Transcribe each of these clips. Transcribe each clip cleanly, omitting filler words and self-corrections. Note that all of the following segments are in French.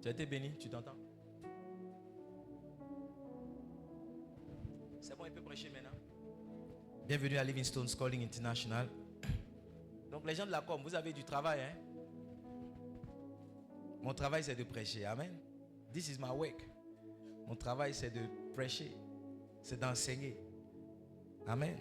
Tu as été béni, tu t'entends? C'est bon, il peut prêcher maintenant. Bienvenue à Livingstone's Calling International. Donc les gens de la com, vous avez du travail, hein? Mon travail c'est de prêcher, amen. This is my work. Mon travail c'est de prêcher, c'est d'enseigner, amen.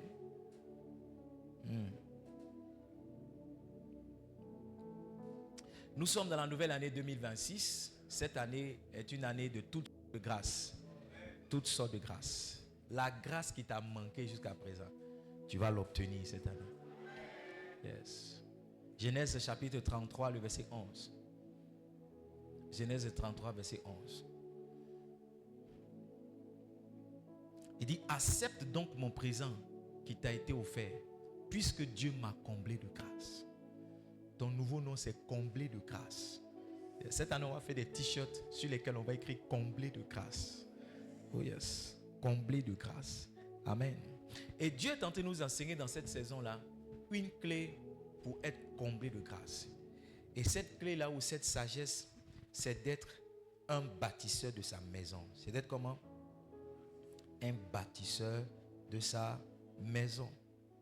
Nous sommes dans la nouvelle année 2026. Cette année est une année de toutes sortes de grâces. Toutes sortes de grâces. La grâce qui t'a manqué jusqu'à présent, tu vas l'obtenir cette année. Yes. Genèse chapitre 33, le verset 11. Genèse 33, verset 11. Il dit, accepte donc mon présent qui t'a été offert, puisque Dieu m'a comblé de grâce. Ton nouveau nom, c'est comblé de grâce. Cette année, on va faire des t-shirts sur lesquels on va écrire comblé de grâce. Oh yes. Comblé de grâce. Amen. Et Dieu est en train de nous enseigner dans cette saison-là une clé pour être comblé de grâce. Et cette clé-là ou cette sagesse, c'est d'être un bâtisseur de sa maison. C'est d'être comment? Un bâtisseur de sa maison.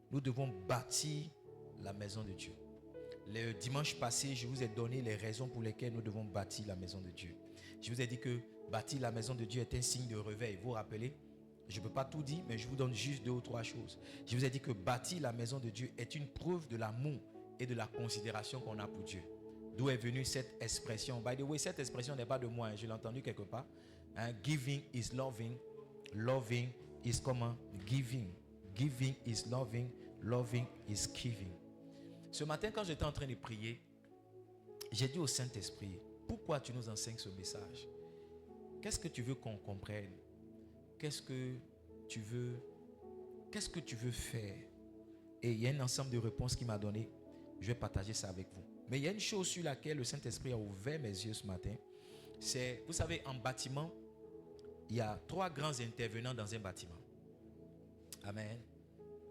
Nous devons bâtir la maison de Dieu. Le dimanche passé, je vous ai donné les raisons pour lesquelles nous devons bâtir la maison de Dieu. Je vous ai dit que bâtir la maison de Dieu est un signe de réveil. Vous vous rappelez? Je ne peux pas tout dire, mais je vous donne juste 2 ou 3 choses. Je vous ai dit que bâtir la maison de Dieu est une preuve de l'amour et de la considération qu'on a pour Dieu. D'où est venue cette expression? By the way, cette expression n'est pas de moi, hein, je l'ai entendue quelque part. Hein? Giving is loving. Loving is comment? Giving. Giving is loving. Loving is giving. Ce matin, quand j'étais en train de prier, j'ai dit au Saint-Esprit, pourquoi tu nous enseignes ce message? Qu'est-ce que tu veux qu'on comprenne? Qu'est-ce que tu veux faire? Et il y a un ensemble de réponses qu'il m'a donné. Je vais partager ça avec vous. Mais il y a une chose sur laquelle le Saint-Esprit a ouvert mes yeux ce matin. C'est, vous savez, en bâtiment, il y a 3 grands intervenants dans un bâtiment. Amen.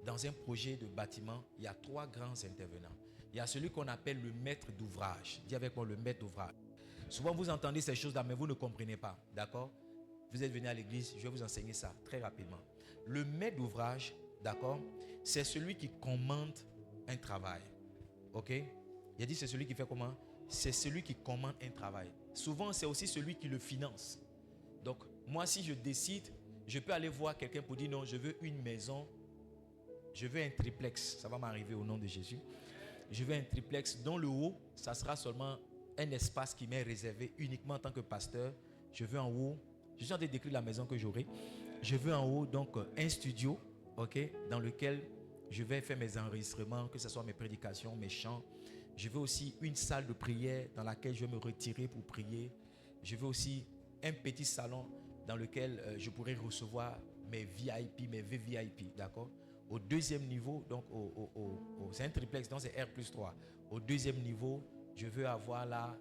Dans un projet de bâtiment, il y a 3 grands intervenants. Il y a celui qu'on appelle le maître d'ouvrage. Dis avec moi, le maître d'ouvrage. Souvent, vous entendez ces choses-là, mais vous ne comprenez pas. D'accord? Vous êtes venu à l'église, je vais vous enseigner ça très rapidement. Le maître d'ouvrage, d'accord, c'est celui qui commande un travail. Ok? Il a dit c'est celui qui fait comment? C'est celui qui commande un travail. Souvent, c'est aussi celui qui le finance. Donc, moi, si je décide, je peux aller voir quelqu'un pour dire non, je veux une maison. Je veux un triplex, ça va m'arriver au nom de Jésus. Je veux un triplex dont le haut, ça sera seulement un espace qui m'est réservé uniquement en tant que pasteur. Je veux en haut, je suis en train de décrire la maison que j'aurai. Je veux en haut donc un studio, ok, dans lequel je vais faire mes enregistrements, que ce soit mes prédications, mes chants. Je veux aussi une salle de prière dans laquelle je vais me retirer pour prier. Je veux aussi un petit salon dans lequel je pourrai recevoir mes VIP, mes VVIP, d'accord? Au 2e niveau, donc c'est un triplex, donc c'est R+3. Au 2e niveau, je veux avoir là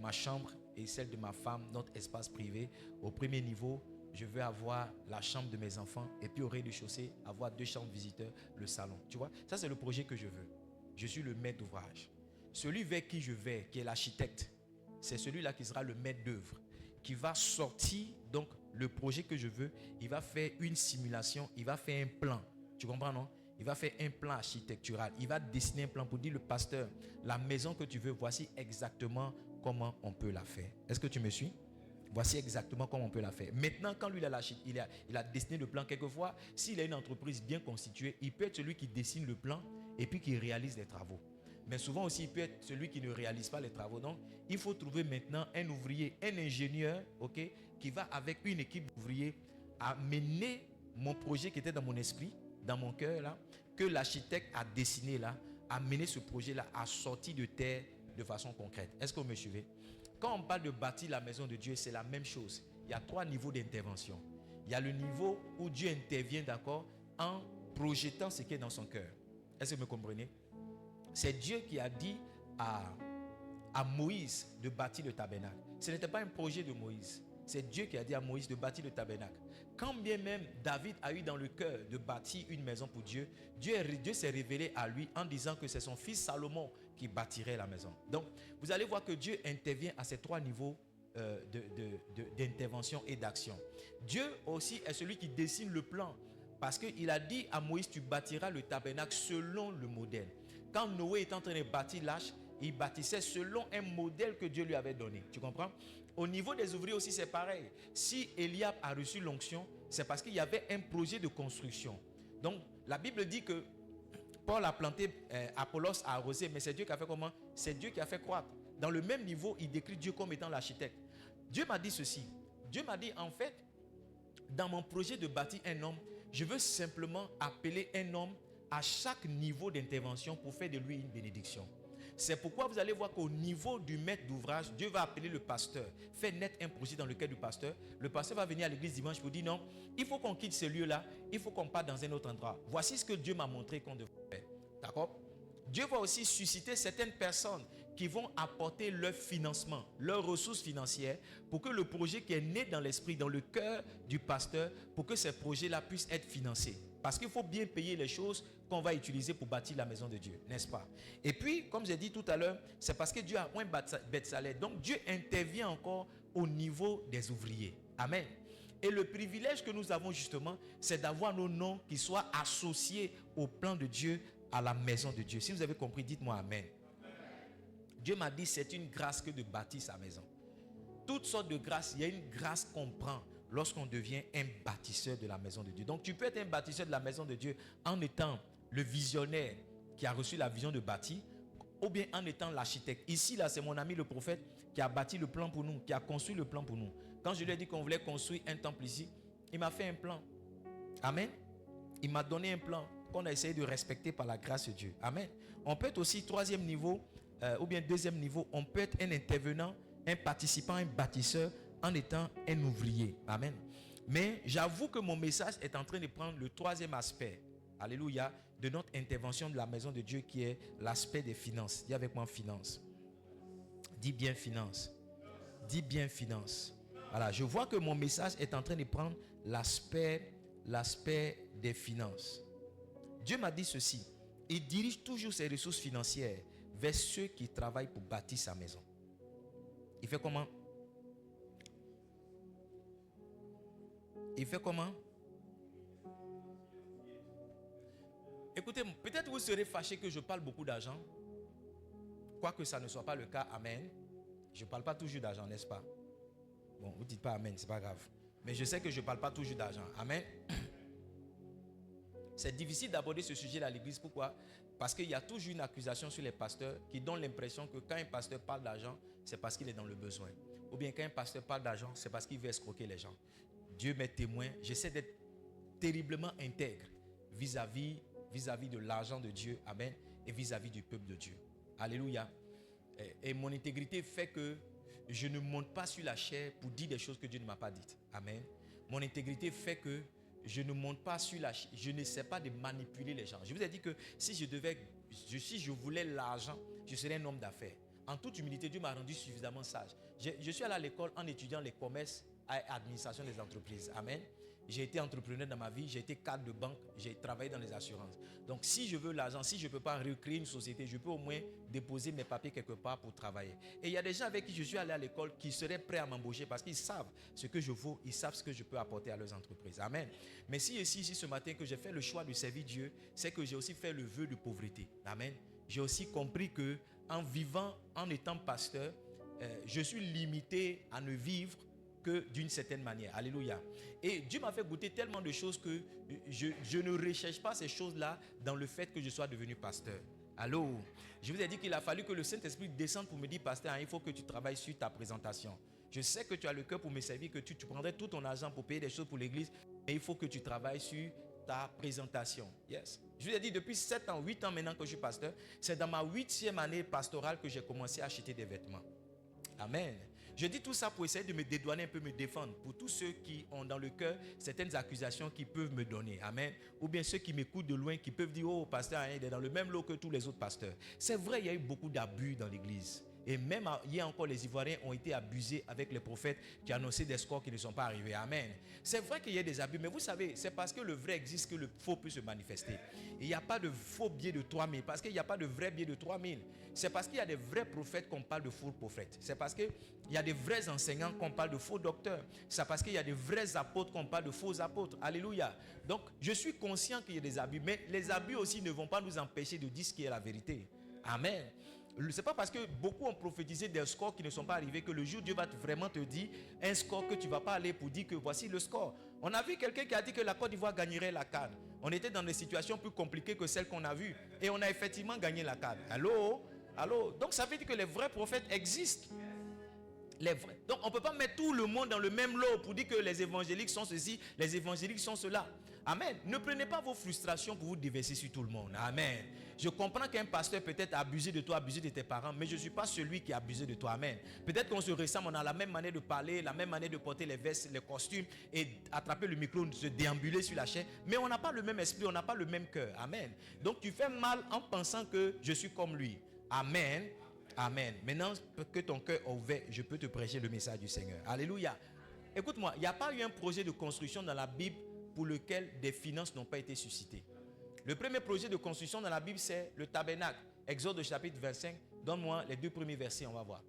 ma chambre et celle de ma femme, notre espace privé. Au 1er niveau, je veux avoir la chambre de mes enfants. Et puis au rez-de-chaussée, avoir 2 chambres visiteurs, le salon. Tu vois, ça c'est le projet que je veux. Je suis le maître d'ouvrage. Celui vers qui je vais, qui est l'architecte, c'est celui-là qui sera le maître d'œuvre, qui va sortir donc le projet que je veux. Il va faire une simulation, il va faire un plan. Tu comprends, non? Il va faire un plan architectural. Il va dessiner un plan pour dire le pasteur, la maison que tu veux, voici exactement comment on peut la faire. Est-ce que tu me suis? Voici exactement comment on peut la faire. Maintenant, quand lui il a dessiné le plan, quelquefois, s'il a une entreprise bien constituée, il peut être celui qui dessine le plan et puis qui réalise les travaux. Mais souvent aussi, il peut être celui qui ne réalise pas les travaux. Donc, il faut trouver maintenant un ouvrier, un ingénieur, ok, qui va avec une équipe d'ouvriers amener mon projet qui était dans mon esprit, dans mon cœur là, que l'architecte a dessiné là, amener ce projet là à sortir de terre de façon concrète. Est-ce que vous me suivez? Quand on parle de bâtir la maison de Dieu, c'est la même chose. Il y a 3 niveaux d'intervention. Il y a le niveau où Dieu intervient, d'accord, en projetant ce qui est dans son cœur. Est-ce que vous me comprenez? C'est Dieu qui a dit à Moïse de bâtir le tabernacle. Ce n'était pas un projet de Moïse. C'est Dieu qui a dit à Moïse de bâtir le tabernacle. Quand bien même David a eu dans le cœur de bâtir une maison pour Dieu, Dieu s'est révélé à lui en disant que c'est son fils Salomon qui bâtirait la maison. Donc, vous allez voir que Dieu intervient à ces 3 niveaux d'intervention et d'action. Dieu aussi est celui qui dessine le plan. Parce qu'il a dit à Moïse, tu bâtiras le tabernacle selon le modèle. Quand Noé était en train de bâtir l'arche, il bâtissait selon un modèle que Dieu lui avait donné. Tu comprends? Au niveau des ouvriers aussi, c'est pareil. Si Eliab a reçu l'onction, c'est parce qu'il y avait un projet de construction. Donc, la Bible dit que Paul a planté, Apollos a arrosé, mais c'est Dieu qui a fait comment? C'est Dieu qui a fait croître. Dans le même niveau, il décrit Dieu comme étant l'architecte. Dieu m'a dit ceci. Dieu m'a dit, en fait, dans mon projet de bâtir un homme, je veux simplement appeler un homme à chaque niveau d'intervention pour faire de lui une bénédiction. C'est pourquoi vous allez voir qu'au niveau du maître d'ouvrage, Dieu va appeler le pasteur, faire naître un projet dans le cœur du pasteur. Le pasteur va venir à l'église dimanche pour dire non, il faut qu'on quitte ce lieu-là, il faut qu'on parte dans un autre endroit. Voici ce que Dieu m'a montré qu'on devrait faire. D'accord? Dieu va aussi susciter certaines personnes qui vont apporter leur financement, leurs ressources financières pour que le projet qui est né dans l'esprit, dans le cœur du pasteur, pour que ces projets-là puissent être financés. Parce qu'il faut bien payer les choses qu'on va utiliser pour bâtir la maison de Dieu, n'est-ce pas? Et puis, comme j'ai dit tout à l'heure, c'est parce que Dieu a un bête salaire. Donc, Dieu intervient encore au niveau des ouvriers. Amen. Et le privilège que nous avons justement, c'est d'avoir nos noms qui soient associés au plan de Dieu, à la maison de Dieu. Si vous avez compris, dites-moi Amen. Dieu m'a dit, c'est une grâce que de bâtir sa maison. Toutes sortes de grâces, il y a une grâce qu'on prend lorsqu'on devient un bâtisseur de la maison de Dieu. Donc tu peux être un bâtisseur de la maison de Dieu en étant le visionnaire qui a reçu la vision de bâtir, ou bien en étant l'architecte. Ici, là, c'est mon ami le prophète qui a bâti le plan pour nous, qui a construit le plan pour nous. Quand je lui ai dit qu'on voulait construire un temple ici, il m'a fait un plan. Amen. Il m'a donné un plan qu'on a essayé de respecter par la grâce de Dieu. Amen. On peut être aussi troisième niveau, ou bien deuxième niveau, on peut être un intervenant, un participant, un bâtisseur, en étant un ouvrier. Amen. Mais j'avoue que mon message est en train de prendre le troisième aspect, alléluia, de notre intervention de la maison de Dieu, qui est l'aspect des finances. Dis avec moi finances. Dis bien finances. Dis bien finances. Voilà, je vois que mon message est en train de prendre l'aspect des finances. Dieu m'a dit ceci. Il dirige toujours ses ressources financières vers ceux qui travaillent pour bâtir sa maison. Il fait comment? Il fait comment? Écoutez, peut-être vous serez fâché que je parle beaucoup d'argent. Quoique ça ne soit pas le cas, amen. Je ne parle pas toujours d'argent, n'est-ce pas? Bon, vous ne dites pas amen, c'est pas grave. Mais je sais que je ne parle pas toujours d'argent. Amen. C'est difficile d'aborder ce sujet à l'église. Pourquoi? Parce qu'il y a toujours une accusation sur les pasteurs qui donnent l'impression que quand un pasteur parle d'argent, c'est parce qu'il est dans le besoin. Ou bien quand un pasteur parle d'argent, c'est parce qu'il veut escroquer les gens. Dieu m'est témoin. J'essaie d'être terriblement intègre vis-à-vis de l'argent de Dieu. Amen. Et vis-à-vis du peuple de Dieu. Alléluia. Et mon intégrité fait que je ne monte pas sur la chair pour dire des choses que Dieu ne m'a pas dites. Amen. Mon intégrité fait que je ne monte pas sur la chair. Je ne sais pas de manipuler les gens. Je vous ai dit que si je voulais l'argent, je serais un homme d'affaires. En toute humilité, Dieu m'a rendu suffisamment sage. Je suis allé à l'école en étudiant les commerces et administration des entreprises. Amen. J'ai été entrepreneur dans ma vie, j'ai été cadre de banque, j'ai travaillé dans les assurances. Donc si je veux l'argent, si je ne peux pas recréer une société, je peux au moins déposer mes papiers quelque part pour travailler. Et il y a des gens avec qui je suis allé à l'école qui seraient prêts à m'embaucher parce qu'ils savent ce que je vaux, ils savent ce que je peux apporter à leurs entreprises. Amen. Mais si ici ce matin que j'ai fait le choix de servir Dieu, c'est que j'ai aussi fait le vœu de pauvreté. Amen. J'ai aussi compris que en vivant, en étant pasteur, je suis limité à ne vivre que d'une certaine manière. Alléluia. Et Dieu m'a fait goûter tellement de choses que je ne recherche pas ces choses-là dans le fait que je sois devenu pasteur. Allô? Je vous ai dit qu'il a fallu que le Saint-Esprit descende pour me dire, pasteur, il faut que tu travailles sur ta présentation. Je sais que tu as le cœur pour me servir, que tu prendrais tout ton argent pour payer des choses pour l'église, mais il faut que tu travailles sur ta présentation. Yes. Je vous ai dit, depuis 7 ans, 8 ans maintenant que je suis pasteur, c'est dans ma 8e année pastorale que j'ai commencé à acheter des vêtements. Amen. Je dis tout ça pour essayer de me dédouaner un peu, me défendre. Pour tous ceux qui ont dans le cœur certaines accusations qu'ils peuvent me donner. Amen. Ou bien ceux qui m'écoutent de loin, qui peuvent dire, oh, pasteur, il est dans le même lot que tous les autres pasteurs. C'est vrai, il y a eu beaucoup d'abus dans l'église. Et même hier encore, les Ivoiriens ont été abusés avec les prophètes qui annonçaient des scores qui ne sont pas arrivés. Amen. C'est vrai qu'il y a des abus, mais vous savez, c'est parce que le vrai existe que le faux peut se manifester. Il n'y a pas de faux biais de 3000, parce qu'il n'y a pas de vrai biais de 3000. C'est parce qu'il y a des vrais prophètes qu'on parle de faux prophètes. C'est parce qu'il y a des vrais enseignants qu'on parle de faux docteurs. C'est parce qu'il y a des vrais apôtres qu'on parle de faux apôtres. Alléluia. Donc, je suis conscient qu'il y a des abus, mais les abus aussi ne vont pas nous empêcher de dire ce qui est la vérité. Amen. C'est pas parce que beaucoup ont prophétisé des scores qui ne sont pas arrivés que le jour Dieu va vraiment te dire un score que tu ne vas pas aller pour dire que voici le score. On a vu quelqu'un qui a dit que la Côte d'Ivoire gagnerait la CAN. On était dans des situations plus compliquées que celles qu'on a vues. Et on a effectivement gagné la CAN. Allô? Allô? Donc ça veut dire que les vrais prophètes existent. Les vrais. Donc on ne peut pas mettre tout le monde dans le même lot pour dire que les évangéliques sont ceci, les évangéliques sont cela. Amen. Ne prenez pas vos frustrations pour vous déverser sur tout le monde. Amen. Je comprends qu'un pasteur peut-être a abusé de toi, abusé de tes parents, mais je ne suis pas celui qui a abusé de toi. Amen. Peut-être qu'on se ressemble, on a la même manière de parler, la même manière de porter les vestes, les costumes et attraper le micro, se déambuler sur la chaîne, mais on n'a pas le même esprit, on n'a pas le même cœur. Amen. Donc tu fais mal en pensant que je suis comme lui. Amen. Amen. Maintenant que ton cœur est ouvert, je peux te prêcher le message du Seigneur. Alléluia. Écoute-moi, il n'y a pas eu un projet de construction dans la Bible pour lequel des finances n'ont pas été suscitées. Le premier projet de construction dans la Bible, c'est le tabernacle. Exode chapitre 25. Donne-moi les 2 premiers versets, on va voir.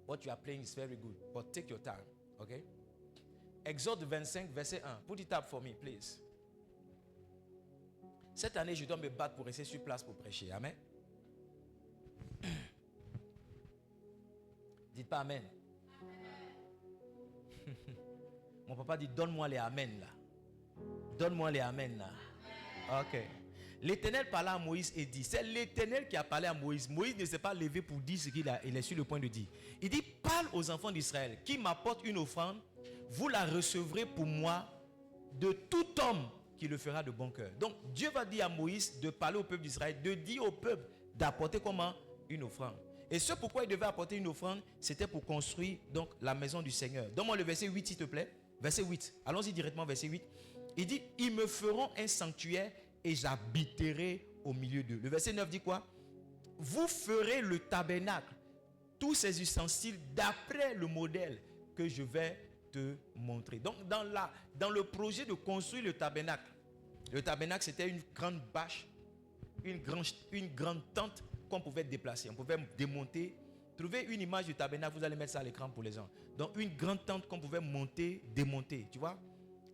What you are playing is very good, but take your time. Okay? Exode 25, verset 1. Put it up for me, please. Cette année, je dois me battre pour rester sur place pour prêcher. Amen. Dites pas amen. Mon papa dit, donne-moi les amen là. Donne-moi les amen là. Ok. L'Éternel parla à Moïse et dit, c'est l'Éternel qui a parlé à Moïse. Moïse ne s'est pas levé pour dire ce qu'il est sur le point de dire. Il dit, parle aux enfants d'Israël, qui m'apportent une offrande, vous la recevrez pour moi de tout homme qui le fera de bon cœur. Donc Dieu va dire à Moïse de parler au peuple d'Israël, de dire au peuple d'apporter comment? Une offrande. Et ce pourquoi il devait apporter une offrande, c'était pour construire donc la maison du Seigneur. Donne-moi le verset 8 s'il te plaît. Verset 8. Allons-y directement, verset 8. Il dit, ils me feront un sanctuaire et j'habiterai au milieu d'eux. Le verset 9 dit quoi? Vous ferez le tabernacle, tous ces ustensiles d'après le modèle que je vais te montrer. Donc dans le projet de construire le tabernacle c'était une grande bâche, une grande tente qu'on pouvait déplacer. On pouvait démonter. Trouvez une image du tabernacle, vous allez mettre ça à l'écran pour les gens. Donc une grande tente qu'on pouvait monter, démonter, tu vois,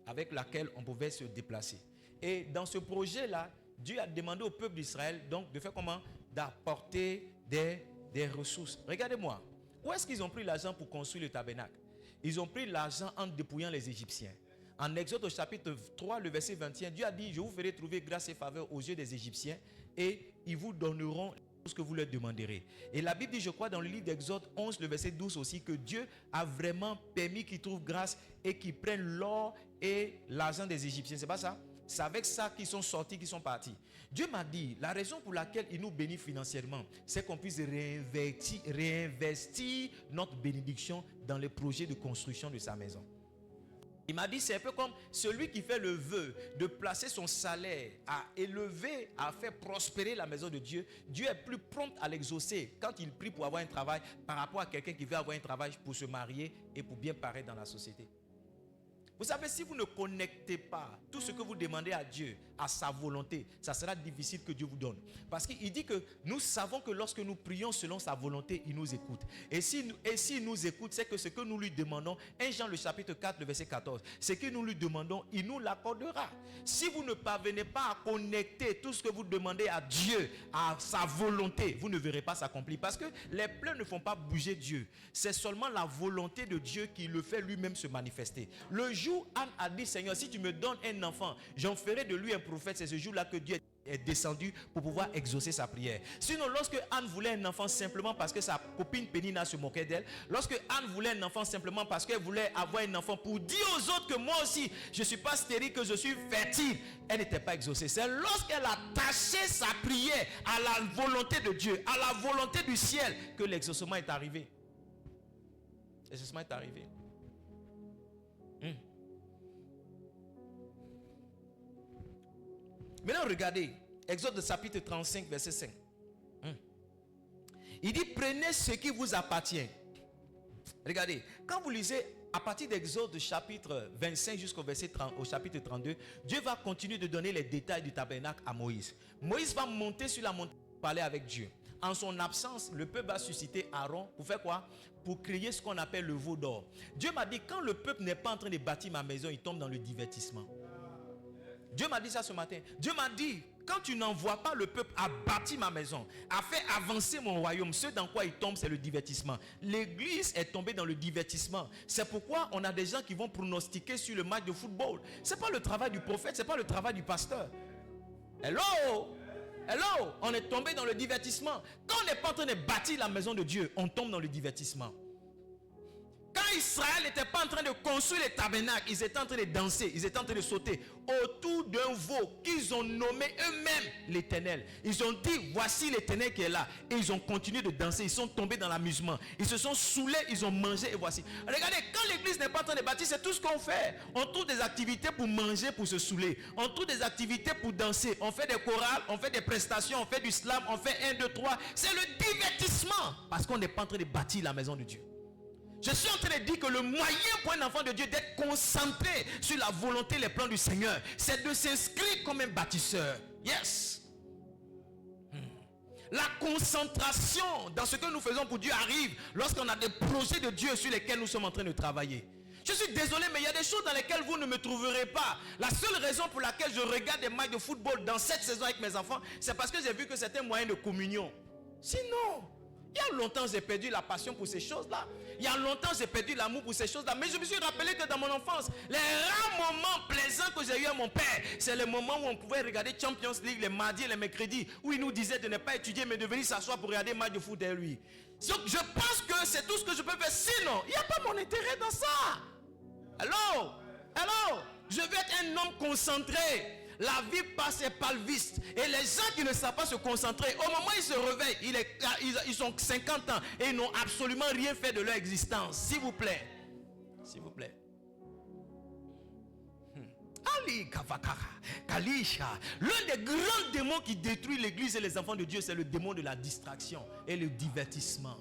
avec laquelle on pouvait se déplacer. Et dans ce projet-là, Dieu a demandé au peuple d'Israël donc de faire comment? D'apporter des ressources. Regardez-moi, où est-ce qu'ils ont pris l'argent pour construire le tabernacle? Ils ont pris l'argent en dépouillant les Égyptiens. En Exode au chapitre 3, le verset 21, Dieu a dit, je vous ferai trouver grâce et faveur aux yeux des Égyptiens et ils vous donneront ce que vous leur demanderez. Et la Bible dit, je crois dans le livre d'Exode 11, le verset 12 aussi, que Dieu a vraiment permis qu'ils trouvent grâce et qu'ils prennent l'or et l'argent des Égyptiens. C'est pas ça? C'est avec ça qu'ils sont sortis, qu'ils sont partis. Dieu m'a dit, la raison pour laquelle il nous bénit financièrement, c'est qu'on puisse réinvestir notre bénédiction dans les projets de construction de sa maison. Il m'a dit, c'est un peu comme celui qui fait le vœu de placer son salaire à élever, à faire prospérer la maison de Dieu. Dieu est plus prompt à l'exaucer quand il prie pour avoir un travail par rapport à quelqu'un qui veut avoir un travail pour se marier et pour bien paraître dans la société. Vous savez, si vous ne connectez pas tout ce que vous demandez à Dieu, à sa volonté, ça sera difficile que Dieu vous donne. Parce qu'il dit que nous savons que lorsque nous prions selon sa volonté, il nous écoute. Et s'il nous écoute, c'est que ce que nous lui demandons, 1 Jean le chapitre 4, le verset 14, ce que nous lui demandons, il nous l'accordera. Si vous ne parvenez pas à connecter tout ce que vous demandez à Dieu, à sa volonté, vous ne verrez pas s'accomplir. Parce que les plans ne font pas bouger Dieu. C'est seulement la volonté de Dieu qui le fait lui-même se manifester. Le jour Anne a dit, Seigneur, si tu me donnes un enfant, j'en ferai de lui un prophète. C'est ce jour-là que Dieu est descendu pour pouvoir exaucer sa prière. Sinon, lorsque Anne voulait un enfant simplement parce que sa copine Pénina se moquait d'elle, lorsque Anne voulait un enfant simplement parce qu'elle voulait avoir un enfant pour dire aux autres que moi aussi, je ne suis pas stérile, que je suis fertile, elle n'était pas exaucée. C'est lorsqu'elle a attaché sa prière à la volonté de Dieu, à la volonté du ciel, que l'exaucement est arrivé. L'exaucement est arrivé. Maintenant, regardez, Exode chapitre 35, verset 5. Il dit, prenez ce qui vous appartient. Regardez, quand vous lisez à partir d'Exode chapitre 25 jusqu'au verset 30, au chapitre 32, Dieu va continuer de donner les détails du tabernacle à Moïse. Moïse va monter sur la montagne pour parler avec Dieu. En son absence, le peuple va susciter Aaron pour faire quoi? Pour créer ce qu'on appelle le veau d'or. Dieu m'a dit, quand le peuple n'est pas en train de bâtir ma maison, il tombe dans le divertissement. Dieu m'a dit ça ce matin. Dieu m'a dit, quand tu n'envoies pas le peuple à bâtir ma maison, à faire avancer mon royaume, ce dans quoi il tombe, c'est le divertissement. L'église est tombée dans le divertissement. C'est pourquoi on a des gens qui vont pronostiquer sur le match de football. Ce n'est pas le travail du prophète, ce n'est pas le travail du pasteur. Hello? Hello? On est tombé dans le divertissement. Quand on n'est pas en train de bâtir la maison de Dieu, on tombe dans le divertissement. Quand Israël n'était pas en train de construire les tabernacles, ils étaient en train de danser, ils étaient en train de sauter autour d'un veau qu'ils ont nommé eux-mêmes l'Éternel. Ils ont dit, voici l'Éternel qui est là. Et ils ont continué de danser, ils sont tombés dans l'amusement. Ils se sont saoulés, ils ont mangé et voici. Regardez, quand l'église n'est pas en train de bâtir, c'est tout ce qu'on fait. On trouve des activités pour manger, pour se saouler. On trouve des activités pour danser. On fait des chorales, on fait des prestations, on fait du slam, on fait 1, 2, 3. C'est le divertissement parce qu'on n'est pas en train de bâtir la maison de Dieu. Je suis en train de dire que le moyen pour un enfant de Dieu d'être concentré sur la volonté et les plans du Seigneur, c'est de s'inscrire comme un bâtisseur. Yes. La concentration dans ce que nous faisons pour Dieu arrive lorsqu'on a des projets de Dieu sur lesquels nous sommes en train de travailler. Je suis désolé, mais il y a des choses dans lesquelles vous ne me trouverez pas. La seule raison pour laquelle je regarde des matchs de football dans cette saison avec mes enfants, c'est parce que j'ai vu que c'était un moyen de communion. Sinon, il y a longtemps j'ai perdu la passion pour ces choses-là. Il y a longtemps j'ai perdu l'amour pour ces choses-là. Mais je me suis rappelé que dans mon enfance, les rares moments plaisants que j'ai eu à mon père, c'est les moments où on pouvait regarder Champions League les mardis et les mercredis, où il nous disait de ne pas étudier mais de venir s'asseoir pour regarder un match de foot derrière lui. Donc je pense que c'est tout ce que je peux faire. Sinon, il n'y a pas mon intérêt dans ça. Hello? Hello? Je veux être un homme concentré. La vie passe et palviste. Et les gens qui ne savent pas se concentrer, au moment où ils se réveillent, ils ont 50 ans et ils n'ont absolument rien fait de leur existence. S'il vous plaît. S'il vous plaît. Ali Kavakara, Kalisha. L'un des grands démons qui détruit l'église et les enfants de Dieu, c'est le démon de la distraction et le divertissement.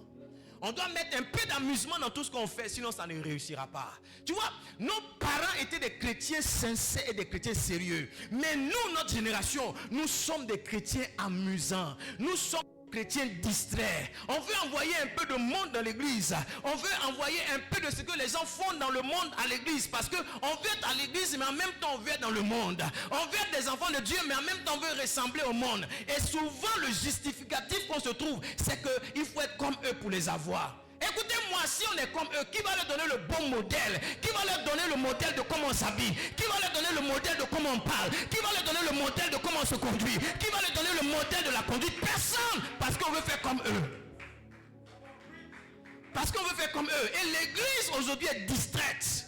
On doit mettre un peu d'amusement dans tout ce qu'on fait, sinon ça ne réussira pas. Tu vois, nos parents étaient des chrétiens sincères et des chrétiens sérieux. Mais nous, notre génération, nous sommes des chrétiens amusants. Nous sommes chrétiens distraits. On veut envoyer un peu de monde dans l'église. On veut envoyer un peu de ce que les gens font dans le monde à l'église. Parce qu'on veut être à l'église, mais en même temps on veut être dans le monde. On veut être des enfants de Dieu, mais en même temps on veut ressembler au monde. Et souvent le justificatif qu'on se trouve, c'est qu'il faut être comme eux pour les avoir. Écoutez-moi, si on est comme eux, qui va leur donner le bon modèle? Qui va leur donner le modèle de comment on s'habille? Qui va leur donner le modèle de comment on parle? Qui va leur donner le modèle de comment on se conduit? Qui va leur donner le modèle de la conduite? Personne! Parce qu'on veut faire comme eux. Parce qu'on veut faire comme eux. Et l'église aujourd'hui est distraite.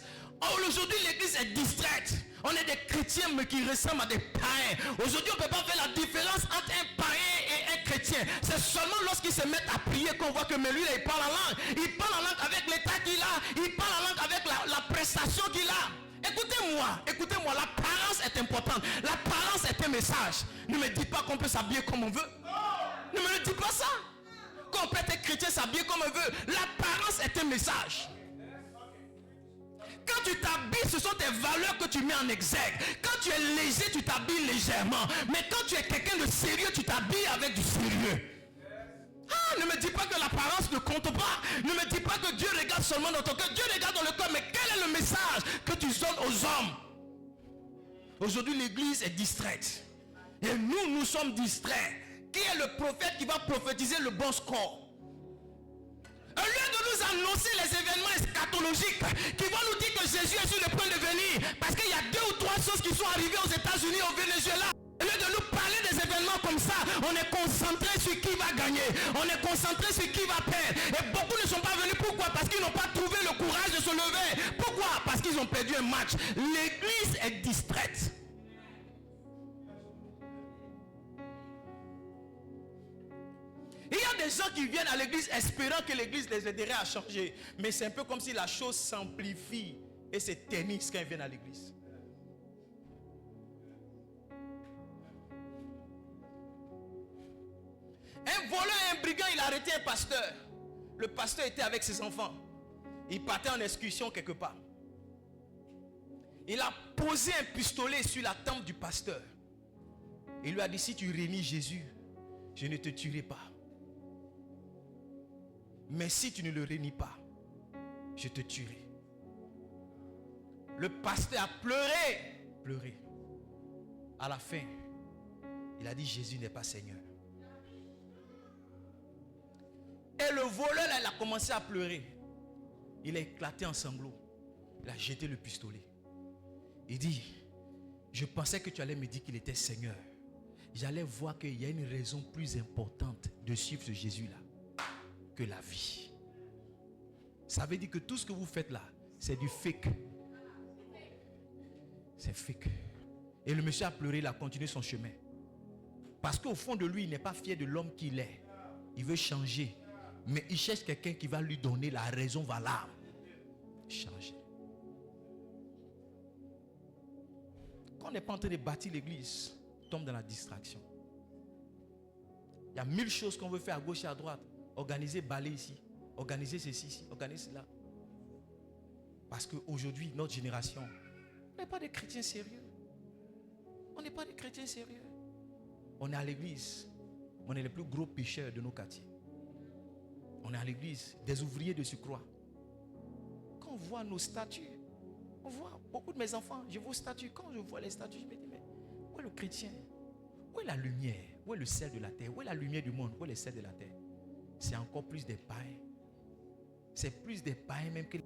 Aujourd'hui l'église est distraite. On est des chrétiens mais qui ressemblent à des païens. Aujourd'hui on ne peut pas faire la différence entre un païen et un chrétien. C'est seulement lorsqu'ils se mettent à prier qu'on voit que mais lui là, il parle en langue. Il parle en langue avec l'état qu'il a. Il parle en langue avec la prestation qu'il a. Écoutez-moi, l'apparence est importante. L'apparence est un message. Ne me dites pas qu'on peut s'habiller comme on veut. Ne me le dites pas ça. Qu'on peut être chrétien, s'habiller comme on veut. L'apparence est un message. Quand tu t'habilles, ce sont tes valeurs que tu mets en exergue. Quand tu es léger, tu t'habilles légèrement. Mais quand tu es quelqu'un de sérieux, tu t'habilles avec du sérieux. Ah, ne me dis pas que l'apparence ne compte pas. Ne me dis pas que Dieu regarde seulement dans ton cœur. Dieu regarde dans le cœur. Mais quel est le message que tu donnes aux hommes? Aujourd'hui, l'église est distraite. Et nous sommes distraits. Qui est le prophète qui va prophétiser le bon score? Au lieu de nous annoncer les événements eschatologiques qui vont nous dire que Jésus est sur le point de venir, parce qu'il y a 2 ou 3 choses qui sont arrivées aux États-Unis, au Venezuela. Au lieu de nous parler des événements comme ça, on est concentré sur qui va gagner. On est concentré sur qui va perdre. Et beaucoup ne sont pas venus. Pourquoi? Parce qu'ils n'ont pas trouvé le courage de se lever. Pourquoi? Parce qu'ils ont perdu un match. L'église est distraite. Il y a des gens qui viennent à l'église espérant que l'église les aiderait à changer. Mais c'est un peu comme si la chose s'amplifie et c'est tennis quand ils viennent à l'église. Un voleur, un brigand, il a arrêté un pasteur. Le pasteur était avec ses enfants. Il partait en excursion quelque part. Il a posé un pistolet sur la tempe du pasteur. Il lui a dit, si tu réunis Jésus, je ne te tuerai pas. Mais si tu ne le réunis pas, je te tuerai. Le pasteur a pleuré. À la fin, il a dit, Jésus n'est pas Seigneur. Et le voleur, là, il a commencé à pleurer. Il a éclaté en sanglots. Il a jeté le pistolet. Il dit, je pensais que tu allais me dire qu'il était Seigneur. J'allais voir qu'il y a une raison plus importante de suivre ce Jésus-là que la vie. Ça veut dire que tout ce que vous faites là, c'est du fake. C'est fake. Et le monsieur a pleuré, il a continué son chemin. Parce qu'au fond de lui, il n'est pas fier de l'homme qu'il est. Il veut changer. Mais il cherche quelqu'un qui va lui donner la raison valable. Changer. Quand on n'est pas en train de bâtir l'église, on tombe dans la distraction. Il y a 1000 choses qu'on veut faire à gauche et à droite. Organiser, balayer ici. Organiser ceci ici. Organiser cela. Parce qu'aujourd'hui, notre génération, on n'est pas des chrétiens sérieux. On n'est pas des chrétiens sérieux. On est à l'église. On est les plus gros pécheurs de nos quartiers. On est à l'église, des ouvriers de surcroît. Quand on voit nos statues, on voit beaucoup de mes enfants, je vois les statues. Quand je vois les statues, je me dis, mais où est le chrétien? Où est la lumière? Où est le sel de la terre? Où est la lumière du monde? Où est le sel de la terre? C'est encore plus des païens. C'est plus des païens même que...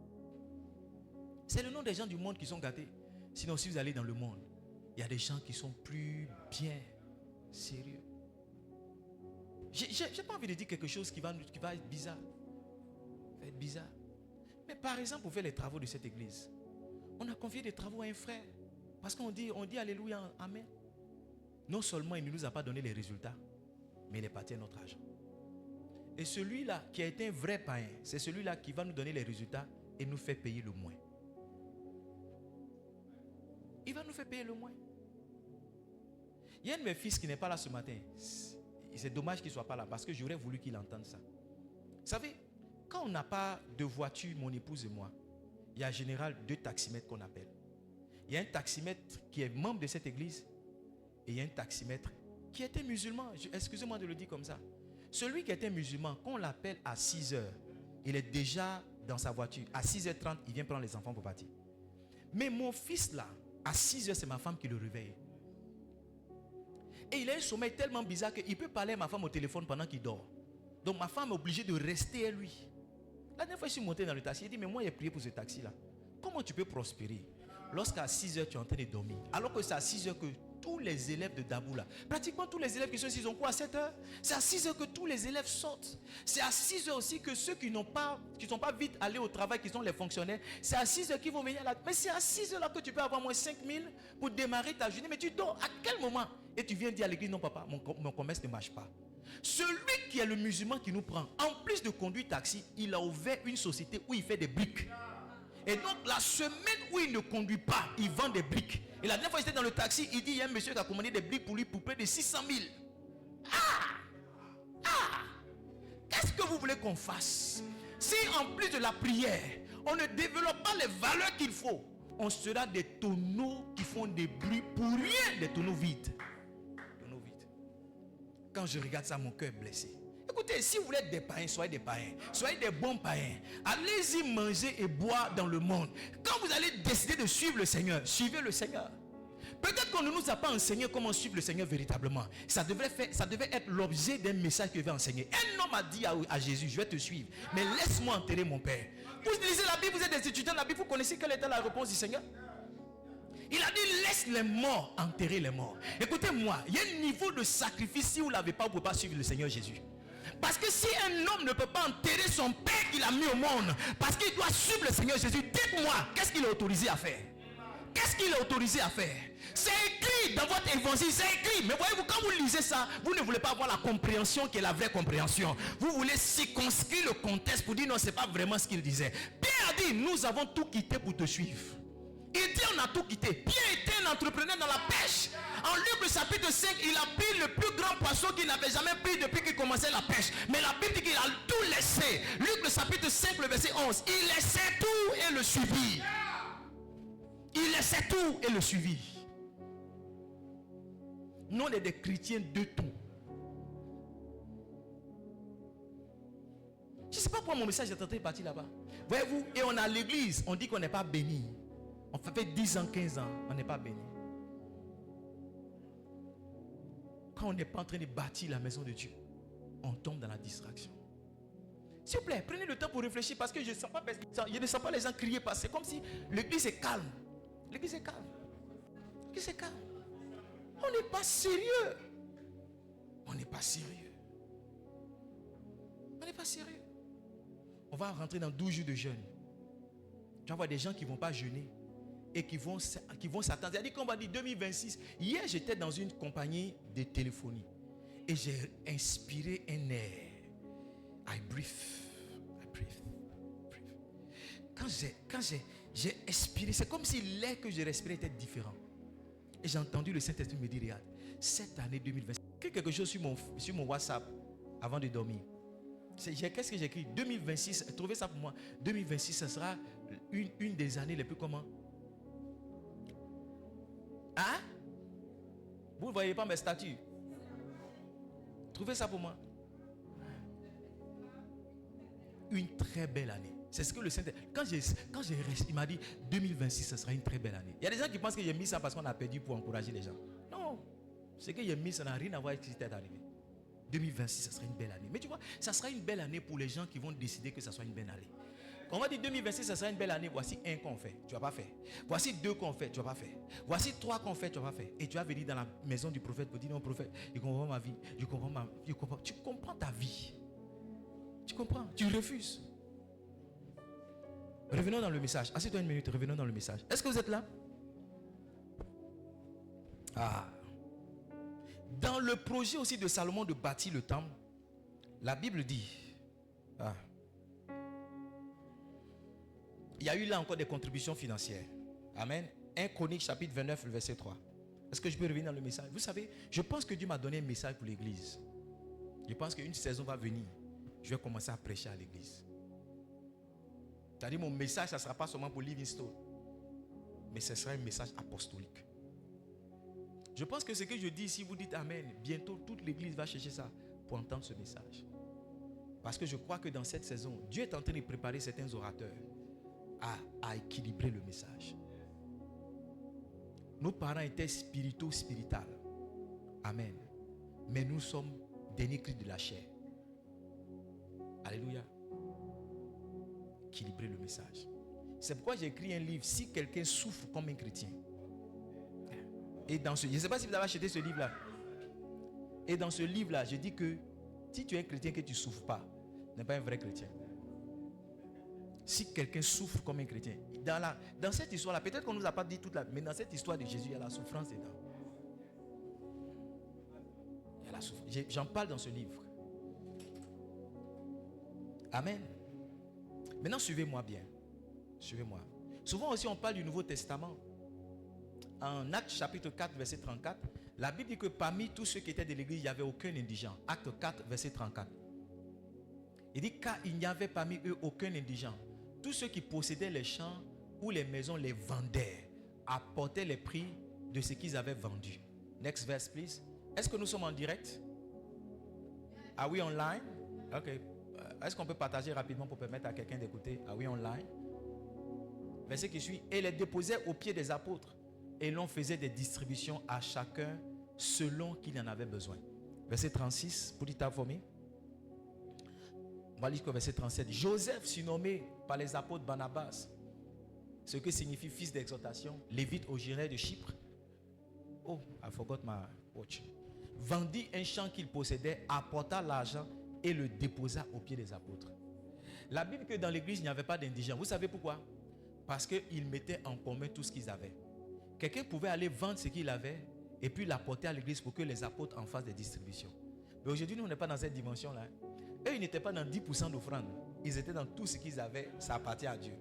C'est le nom des gens du monde qui sont gâtés. Sinon, si vous allez dans le monde, il y a des gens qui sont plus bien sérieux. J'ai pas envie de dire quelque chose qui va être bizarre. Ça va être bizarre. Mais par exemple, pour faire les travaux de cette église, on a confié des travaux à un frère. Parce qu'on dit Alléluia, Amen. Non seulement il ne nous a pas donné les résultats, mais il est parti à notre argent. Et celui-là qui a été un vrai païen, c'est celui-là qui va nous donner les résultats et nous fait payer le moins. Il va nous faire payer le moins. Il y a un de mes fils qui n'est pas là ce matin. C'est dommage qu'il ne soit pas là parce que j'aurais voulu qu'il entende ça. Vous savez, quand on n'a pas de voiture, mon épouse et moi, il y a en général 2 taximètres qu'on appelle. Il y a un taximètre qui est membre de cette église et il y a un taximètre qui était musulman. Excusez-moi de le dire comme ça. Celui qui était musulman, quand on l'appelle à 6 heures, il est déjà dans sa voiture. À 6h30, il vient prendre les enfants pour partir. Mais mon fils là, à 6 heures, c'est ma femme qui le réveille. Et il a un sommeil tellement bizarre qu'il peut parler à ma femme au téléphone pendant qu'il dort. Donc ma femme est obligée de rester à lui. La dernière fois, je suis monté dans le taxi. Il dit, mais moi, j'ai prié pour ce taxi-là. Comment tu peux prospérer lorsqu'à 6 heures, tu es en train de dormir? Alors que c'est à 6 heures que tous les élèves de Daboula, pratiquement tous les élèves qui sont ici, ils ont quoi à 7 heures? C'est à 6 heures que tous les élèves sortent. C'est à 6 heures aussi que ceux qui ne sont pas vite allés au travail, qui sont les fonctionnaires, c'est à 6 heures qu'ils vont venir là. Mais c'est à 6 heures là que tu peux avoir moins 5 000 pour démarrer ta journée. Mais tu dors à quel moment? Et tu viens dire à l'église, non papa, mon commerce ne marche pas. Celui qui est le musulman qui nous prend, en plus de conduire taxi, il a ouvert une société où il fait des briques. Et donc la semaine où il ne conduit pas, il vend des briques. Et la dernière fois j'étais dans le taxi, il dit, il y a un monsieur qui a commandé des briques pour lui pour près de 600 000. Qu'est-ce que vous voulez qu'on fasse? Si en plus de la prière, on ne développe pas les valeurs qu'il faut, on sera des tonneaux qui font des bruits pour rien, des tonneaux vides. Quand je regarde ça, mon cœur est blessé. Écoutez, si vous voulez être des païens, soyez des païens. Soyez des bons païens. Allez-y manger et boire dans le monde. Quand vous allez décider de suivre le Seigneur, suivez le Seigneur. Peut-être qu'on ne nous a pas enseigné comment suivre le Seigneur véritablement. Ça devait être l'objet d'un message qu'il va enseigner. Un homme a dit à Jésus, je vais te suivre, mais laisse-moi enterrer mon père. Vous lisez la Bible, vous êtes des étudiants de la Bible, vous connaissez quelle était la réponse du Seigneur? Il a dit, laisse les morts enterrer les morts. Écoutez-moi, il y a un niveau de sacrifice si vous ne l'avez pas, vous ne pouvez pas suivre le Seigneur Jésus. Parce que si un homme ne peut pas enterrer son père qu'il a mis au monde, parce qu'il doit suivre le Seigneur Jésus, dites-moi, qu'est-ce qu'il est autorisé à faire? Qu'est-ce qu'il est autorisé à faire? C'est écrit dans votre évangile, c'est écrit. Mais voyez-vous, quand vous lisez ça, vous ne voulez pas avoir la compréhension qui est la vraie compréhension. Vous voulez circonscrire le contexte pour dire non, ce n'est pas vraiment ce qu'il disait. Pierre a dit, nous avons tout quitté pour te suivre. Il dit, on on a tout quitté. Pierre était un entrepreneur dans la pêche. En Luc chapitre 5, il a pris le plus grand poisson qu'il n'avait jamais pris depuis qu'il commençait la pêche. Mais la Bible dit qu'il a tout laissé. Luc chapitre 5, le verset 11. Il laissait tout et le suivit. Il laissait tout et le suivit. Nous, on est des chrétiens de tout. Je ne sais pas pourquoi mon message est en train de partir là-bas. Voyez-vous, et on a l'église, on dit qu'on n'est pas béni. On fait 10 ans, 15 ans, on n'est pas béni. Quand on n'est pas en train de bâtir la maison de Dieu, on tombe dans la distraction. S'il vous plaît, prenez le temps pour réfléchir parce que je ne sens pas les gens crier parce que c'est comme si l'église est calme. L'église est calme. L'église est calme. On n'est pas sérieux. On n'est pas sérieux. On n'est pas sérieux. On va rentrer dans 12 jours de jeûne. Tu vas voir des gens qui ne vont pas jeûner et qui vont s'attendre. C'est-à-dire qu'on va dire 2026. Hier, j'étais dans une compagnie de téléphonie et j'ai inspiré un air. I breathe. Quand j'ai expiré, c'est comme si l'air que je respirais était différent. Et j'ai entendu le Saint-Esprit me dire, regarde, cette année 2026, j'écris quelque chose sur mon WhatsApp avant de dormir. Qu'est-ce que j'écris? 2026, trouvez ça pour moi. 2026, ce sera une des années les plus comment? Hein? Vous ne voyez pas mes statuts? Trouvez ça pour moi. Une très belle année. C'est ce que le Saint-Esprit... Quand j'ai resté, il m'a dit 2026, ce sera une très belle année. Il y a des gens qui pensent que j'ai mis ça parce qu'on a perdu pour encourager les gens. Non. Ce que j'ai mis, ça n'a rien à voir avec ce qui est arrivé. 2026, ça sera une belle année. Mais tu vois, ça sera une belle année pour les gens qui vont décider que ça soit une belle année. Quand on va dire 2026, ça sera une belle année, voici un qu'on fait, tu ne vas pas faire. Voici deux qu'on fait, tu ne vas pas faire. Voici trois qu'on fait, tu ne vas pas faire. Et tu vas venir dans la maison du prophète pour dire non, prophète, je comprends ma vie, je comprends. Tu comprends ta vie. Tu comprends, tu refuses. Revenons dans le message. Assieds-toi une minute, revenons dans le message. Est-ce que vous êtes là? Dans le projet aussi de Salomon de bâtir le temple, la Bible dit, il y a eu là encore des contributions financières. Amen. 1 Chronique chapitre 29, le verset 3. Est-ce que je peux revenir dans le message? Vous savez, je pense que Dieu m'a donné un message pour l'église. Je pense qu'une saison va venir. Je vais commencer à prêcher à l'église. C'est-à-dire mon message, ça ne sera pas seulement pour Livingstone, mais ce sera un message apostolique. Je pense que ce que je dis, si vous dites Amen, bientôt toute l'église va chercher ça pour entendre ce message. Parce que je crois que dans cette saison, Dieu est en train de préparer certains orateurs à équilibrer le message. Nos parents étaient spiritual. Amen. Mais nous sommes derniers cris de la chair. Alléluia. Équilibrer le message. C'est pourquoi j'ai écrit un livre. Si quelqu'un souffre comme un chrétien. Et dans je ne sais pas si vous avez acheté ce livre-là. Et dans ce livre-là, je dis que si tu es un chrétien que tu ne souffres pas, tu n'es pas un vrai chrétien. Si quelqu'un souffre comme un chrétien, dans cette histoire-là, peut-être qu'on ne nous a pas dit toute la... Mais dans cette histoire de Jésus, il y a la souffrance dedans. Il y a la souffrance. J'en parle dans ce livre. Amen. Maintenant, suivez-moi bien. Suivez-moi. Souvent aussi, on parle du Nouveau Testament. En Actes chapitre 4, verset 34, la Bible dit que parmi tous ceux qui étaient de l'église, il n'y avait aucun indigent. Acte 4, verset 34. Il dit car il n'y avait parmi eux aucun indigent. Tous ceux qui possédaient les champs ou les maisons les vendaient, apportaient les prix de ce qu'ils avaient vendu. Next verse, please. Est-ce que nous sommes en direct? Are we online? Ok. Est-ce qu'on peut partager rapidement pour permettre à quelqu'un d'écouter? Are we online? Verset qui suit. Et les déposaient aux pieds des apôtres. Et l'on faisait des distributions à chacun selon qu'il en avait besoin. Verset 36, pour dire for me. On va lire verset 37. Joseph, surnommé par les apôtres Barnabas, ce que signifie fils d'exhortation, lévite originaire de Chypre. Oh, I forgot my watch. Vendit un champ qu'il possédait, apporta l'argent et le déposa aux pieds des apôtres. La Bible dit que dans l'église, il n'y avait pas d'indigents. Vous savez pourquoi? Parce qu'ils mettaient en commun tout ce qu'ils avaient. Quelqu'un pouvait aller vendre ce qu'il avait et puis l'apporter à l'église pour que les apôtres en fassent des distributions. Mais aujourd'hui, nous, on n'est pas dans cette dimension-là. Eux, ils n'étaient pas dans 10% d'offrande. Ils étaient dans tout ce qu'ils avaient. Ça appartient à Dieu.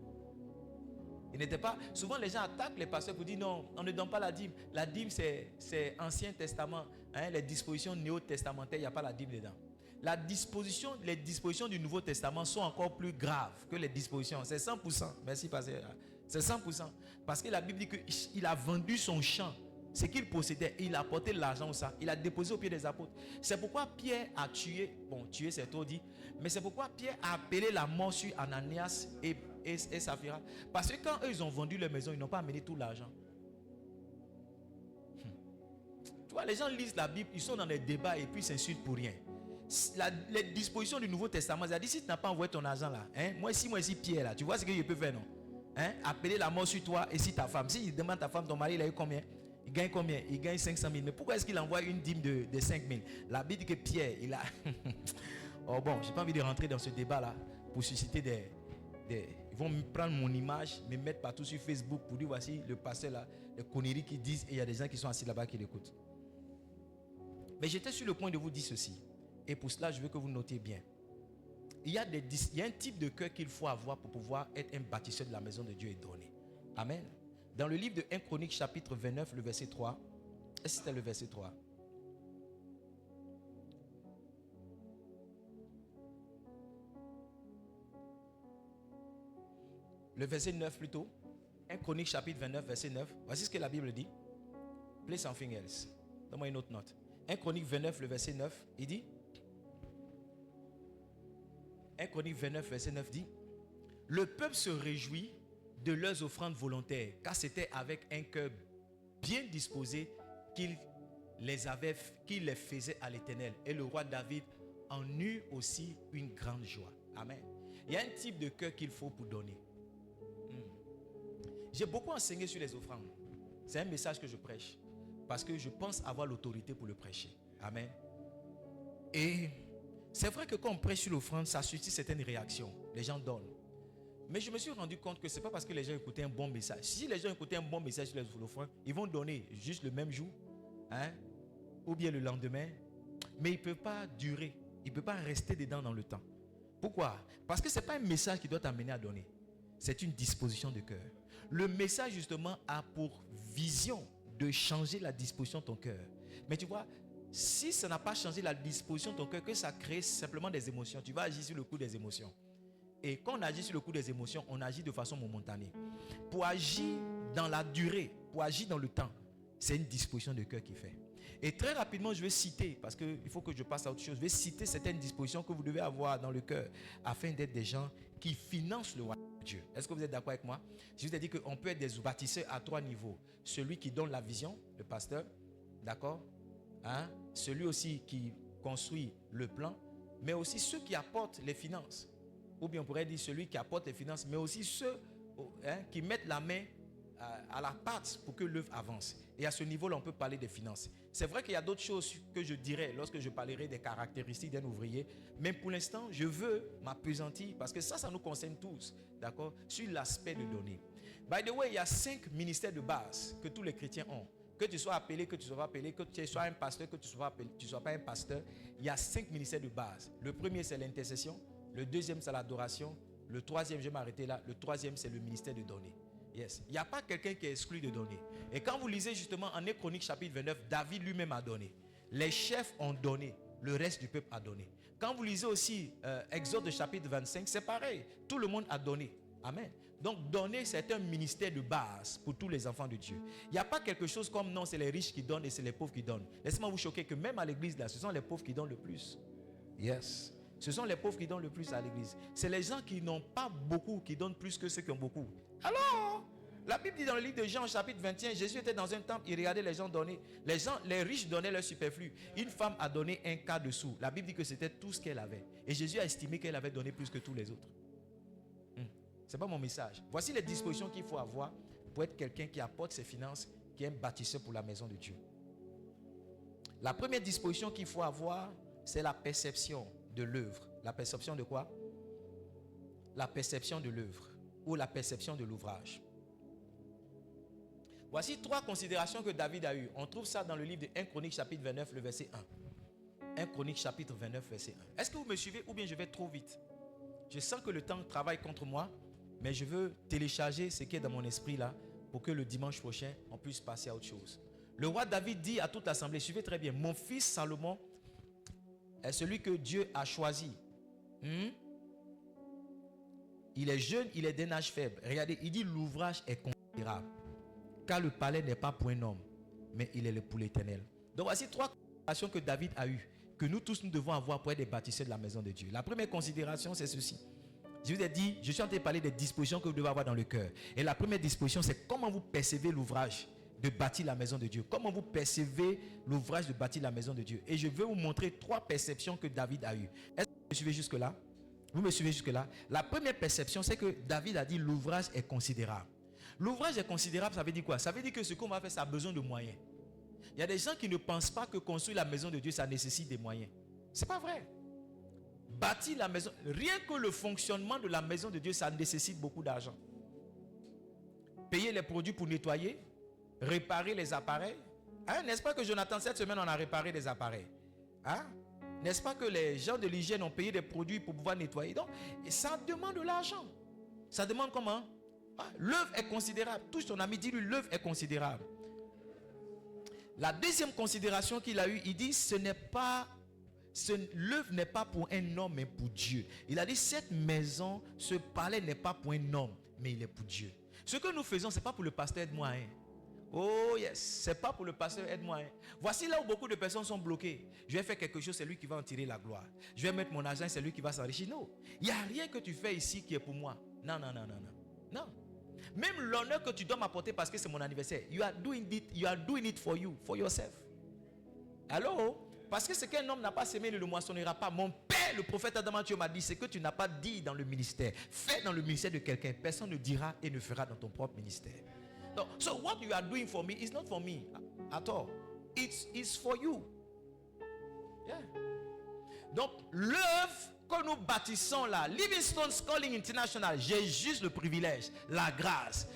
Il n'était pas. Souvent, les gens attaquent les pasteurs pour dire non, on ne donne pas la dîme. La dîme, c'est Ancien Testament. Hein, les dispositions néo-testamentaires, il n'y a pas la dîme dedans. Les dispositions du Nouveau Testament sont encore plus graves que les dispositions. C'est 100%. Merci, pasteur. C'est 100%. Parce que la Bible dit qu'il a vendu son champ, ce qu'il possédait, et il a apporté l'argent au ça. Il a déposé au pied des apôtres. C'est pourquoi Pierre a tué. Bon, tué, c'est trop dit. Mais c'est pourquoi Pierre a appelé la mort sur Ananias et Saphira. Parce que quand eux, ils ont vendu leur maison, ils n'ont pas amené tout l'argent. Tu vois, les gens lisent la Bible, ils sont dans des débats et puis ils s'insultent pour rien. Les dispositions du Nouveau Testament, ça dit si tu n'as pas envoyé ton argent là, hein, moi ici Pierre là, tu vois ce que je peux faire, non? Hein? Appeler la mort sur toi et sur ta femme. Si il demande ta femme, ton mari, il a eu combien? Il gagne combien? Il gagne 500 000. Mais pourquoi est-ce qu'il envoie une dîme de 5 000? La Bible dit que Pierre, il a... Oh bon, j'ai pas envie de rentrer dans ce débat là pour susciter des... Ils vont me prendre mon image, me mettre partout sur Facebook pour dire voici le pasteur là, les conneries qu'ils disent, et il y a des gens qui sont assis là-bas qui l'écoutent. Mais j'étais sur le point de vous dire ceci. Et pour cela, je veux que vous notiez bien. Il y a un type de cœur qu'il faut avoir pour pouvoir être un bâtisseur de la maison de Dieu et donner. Amen. Dans le livre de 1 Chronique chapitre 29, le verset 3. Est-ce que c'était le verset 3? Le verset 9 plutôt. 1 Chronique chapitre 29, verset 9. Voici ce que la Bible dit. Play something else. Donne-moi une autre note. 1 Chronique 29, le verset 9. Il dit... 1 Chronique 29, verset 9 dit: le peuple se réjouit de leurs offrandes volontaires, car c'était avec un cœur bien disposé qu'il les faisait à l'Éternel. Et le roi David en eut aussi une grande joie. Amen. Il y a un type de cœur qu'il faut pour donner. J'ai beaucoup enseigné sur les offrandes. C'est un message que je prêche, parce que je pense avoir l'autorité pour le prêcher. Amen. Et c'est vrai que quand on prêche sur l'offrande, ça suscite certaines réactions. Les gens donnent. Mais je me suis rendu compte que ce n'est pas parce que les gens écoutaient un bon message. Si les gens écoutaient un bon message sur l'offrande, ils vont donner juste le même jour, hein, ou bien le lendemain. Mais ils ne peuvent pas durer. Ils ne peuvent pas rester dedans dans le temps. Pourquoi? Parce que ce n'est pas un message qui doit t'amener à donner. C'est une disposition de cœur. Le message justement a pour vision de changer la disposition de ton cœur. Mais tu vois, si ça n'a pas changé la disposition de ton cœur, que ça crée simplement des émotions, tu vas agir sur le coup des émotions. Et quand on agit sur le coup des émotions, on agit de façon momentanée. Pour agir dans la durée, pour agir dans le temps, c'est une disposition de cœur qui fait. Et très rapidement, je vais citer, parce qu'il faut que je passe à autre chose, je vais citer certaines dispositions que vous devez avoir dans le cœur afin d'être des gens qui financent le royaume de Dieu. Est-ce que vous êtes d'accord avec moi? Je vous ai dit qu'on peut être des bâtisseurs à 3 niveaux. Celui qui donne la vision, le pasteur, d'accord? Hein? Celui aussi qui construit le plan, mais aussi ceux qui apportent les finances. Ou bien on pourrait dire celui qui apporte les finances, mais aussi ceux qui mettent la main à la pâte pour que l'œuvre avance. Et à ce niveau-là, on peut parler des finances. C'est vrai qu'il y a d'autres choses que je dirais lorsque je parlerai des caractéristiques d'un ouvrier, mais pour l'instant, je veux m'appesantir parce que ça nous concerne tous, d'accord, sur l'aspect de donner. By the way, il y a 5 ministères de base que tous les chrétiens ont. Que tu sois appelé, que tu ne sois pas appelé, que tu sois un pasteur, que tu ne sois pas un pasteur, il y a 5 ministères de base. Le premier, c'est l'intercession. Le deuxième, c'est l'adoration. Le troisième, je vais m'arrêter là. Le troisième, c'est le ministère de donner. Yes. Il n'y a pas quelqu'un qui est exclu de donner. Et quand vous lisez justement en 1 Chronique chapitre 29, David lui-même a donné. Les chefs ont donné. Le reste du peuple a donné. Quand vous lisez aussi Exode chapitre 25, c'est pareil. Tout le monde a donné. Amen. Donc donner, c'est un ministère de base pour tous les enfants de Dieu. Il n'y a pas quelque chose comme non, c'est les riches qui donnent et c'est les pauvres qui donnent. Laissez-moi vous choquer que même à l'église, là, ce sont les pauvres qui donnent le plus. Yes. Ce sont les pauvres qui donnent le plus à l'église. C'est les gens qui n'ont pas beaucoup qui donnent plus que ceux qui ont beaucoup. Alors, la Bible dit dans le livre de Jean, chapitre 21, Jésus était dans un temple, il regardait les gens donner. Les riches donnaient leur superflu. Une femme a donné un quart de sou. La Bible dit que c'était tout ce qu'elle avait. Et Jésus a estimé qu'elle avait donné plus que tous les autres. Ce n'est pas mon message. Voici les dispositions qu'il faut avoir pour être quelqu'un qui apporte ses finances, qui est un bâtisseur pour la maison de Dieu. La première disposition qu'il faut avoir, c'est la perception de l'œuvre. La perception de quoi? La perception de l'œuvre ou la perception de l'ouvrage. Voici 3 considérations que David a eues. On trouve ça dans le livre de 1 Chronique chapitre 29, le verset 1. 1 Chronique chapitre 29, verset 1. Est-ce que vous me suivez ou bien je vais trop vite? Je sens que le temps travaille contre moi, Mais je veux télécharger ce qui est dans mon esprit là pour que le dimanche prochain, on puisse passer à autre chose. Le roi David dit à toute l'assemblée, suivez très bien, mon fils Salomon est celui que Dieu a choisi. Il est jeune, il est d'un âge faible. Regardez, il dit l'ouvrage est considérable. Car le palais n'est pas pour un homme, mais il est pour l'Éternel. Donc voici 3 considérations que David a eues, que nous tous nous devons avoir pour être des bâtisseurs de la maison de Dieu. La première considération, c'est ceci. Je vous ai dit, je suis en train de parler des dispositions que vous devez avoir dans le cœur. Et la première disposition, c'est comment vous percevez l'ouvrage de bâtir la maison de Dieu. Comment vous percevez l'ouvrage de bâtir la maison de Dieu. Et je vais vous montrer 3 perceptions que David a eues. Est-ce que vous me suivez jusque-là? Vous me suivez jusque-là? La première perception, c'est que David a dit l'ouvrage est considérable. L'ouvrage est considérable, ça veut dire quoi? Ça veut dire que ce qu'on va faire, ça a besoin de moyens. Il y a des gens qui ne pensent pas que construire la maison de Dieu, ça nécessite des moyens. Ce n'est pas vrai. Bâtir la maison, rien que le fonctionnement de la maison de Dieu, ça nécessite beaucoup d'argent. Payer les produits pour nettoyer, réparer les appareils. Hein? N'est-ce pas que Jonathan, cette semaine, on a réparé des appareils? Hein? N'est-ce pas que les gens de l'hygiène ont payé des produits pour pouvoir nettoyer? Donc, ça demande de l'argent. Ça demande comment? Ah, l'œuvre est considérable. Touche ton ami, dis-lui, l'œuvre est considérable. La deuxième considération qu'il a eue, il dit, l'œuvre n'est pas pour un homme, mais pour Dieu. Il a dit, cette maison, ce palais n'est pas pour un homme, mais il est pour Dieu. Ce que nous faisons, ce n'est pas pour le pasteur, aide-moi. Hein. Oh yes, ce n'est pas pour le pasteur, aide-moi. Hein. Voici là où beaucoup de personnes sont bloquées. Je vais faire quelque chose, c'est lui qui va en tirer la gloire. Je vais mettre mon argent, c'est lui qui va s'enrichir. Non, il n'y a rien que tu fais ici qui est pour moi. Non, non, non, non, non. Non. Même l'honneur que tu dois m'apporter parce que c'est mon anniversaire, you are doing it for you, for yourself. Allô? Parce que ce qu'un homme n'a pas semé, il ne le moissonnera pas. Mon père, le prophète Adam Dieu m'a dit, ce que tu n'as pas dit dans le ministère, fais dans le ministère de quelqu'un. Personne ne dira et ne fera dans ton propre ministère. Donc, so what you are doing for me is not for me at all. It's for you. Yeah. Donc, l'œuvre que nous bâtissons là, Livingstone Calling International, j'ai juste le privilège, la grâce,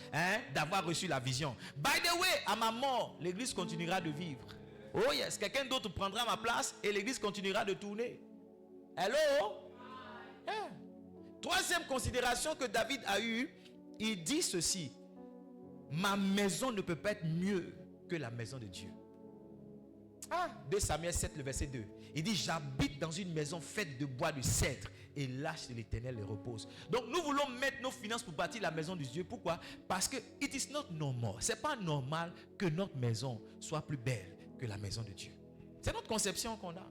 d'avoir reçu la vision. By the way, à ma mort, l'église continuera de vivre. Oh yes, quelqu'un d'autre prendra ma place et l'église continuera de tourner. Hello? Yeah. Troisième considération que David a eue, il dit ceci: ma maison ne peut pas être mieux que la maison de Dieu. 2 Samuel 7, le verset 2. Il dit, j'habite dans une maison faite de bois de cèdre et l'arche de l'Éternel les repose. Donc nous voulons mettre nos finances pour bâtir la maison de Dieu. Pourquoi? Parce que it is not normal. C'est pas normal que notre maison soit plus belle que la maison de Dieu. C'est notre conception qu'on a.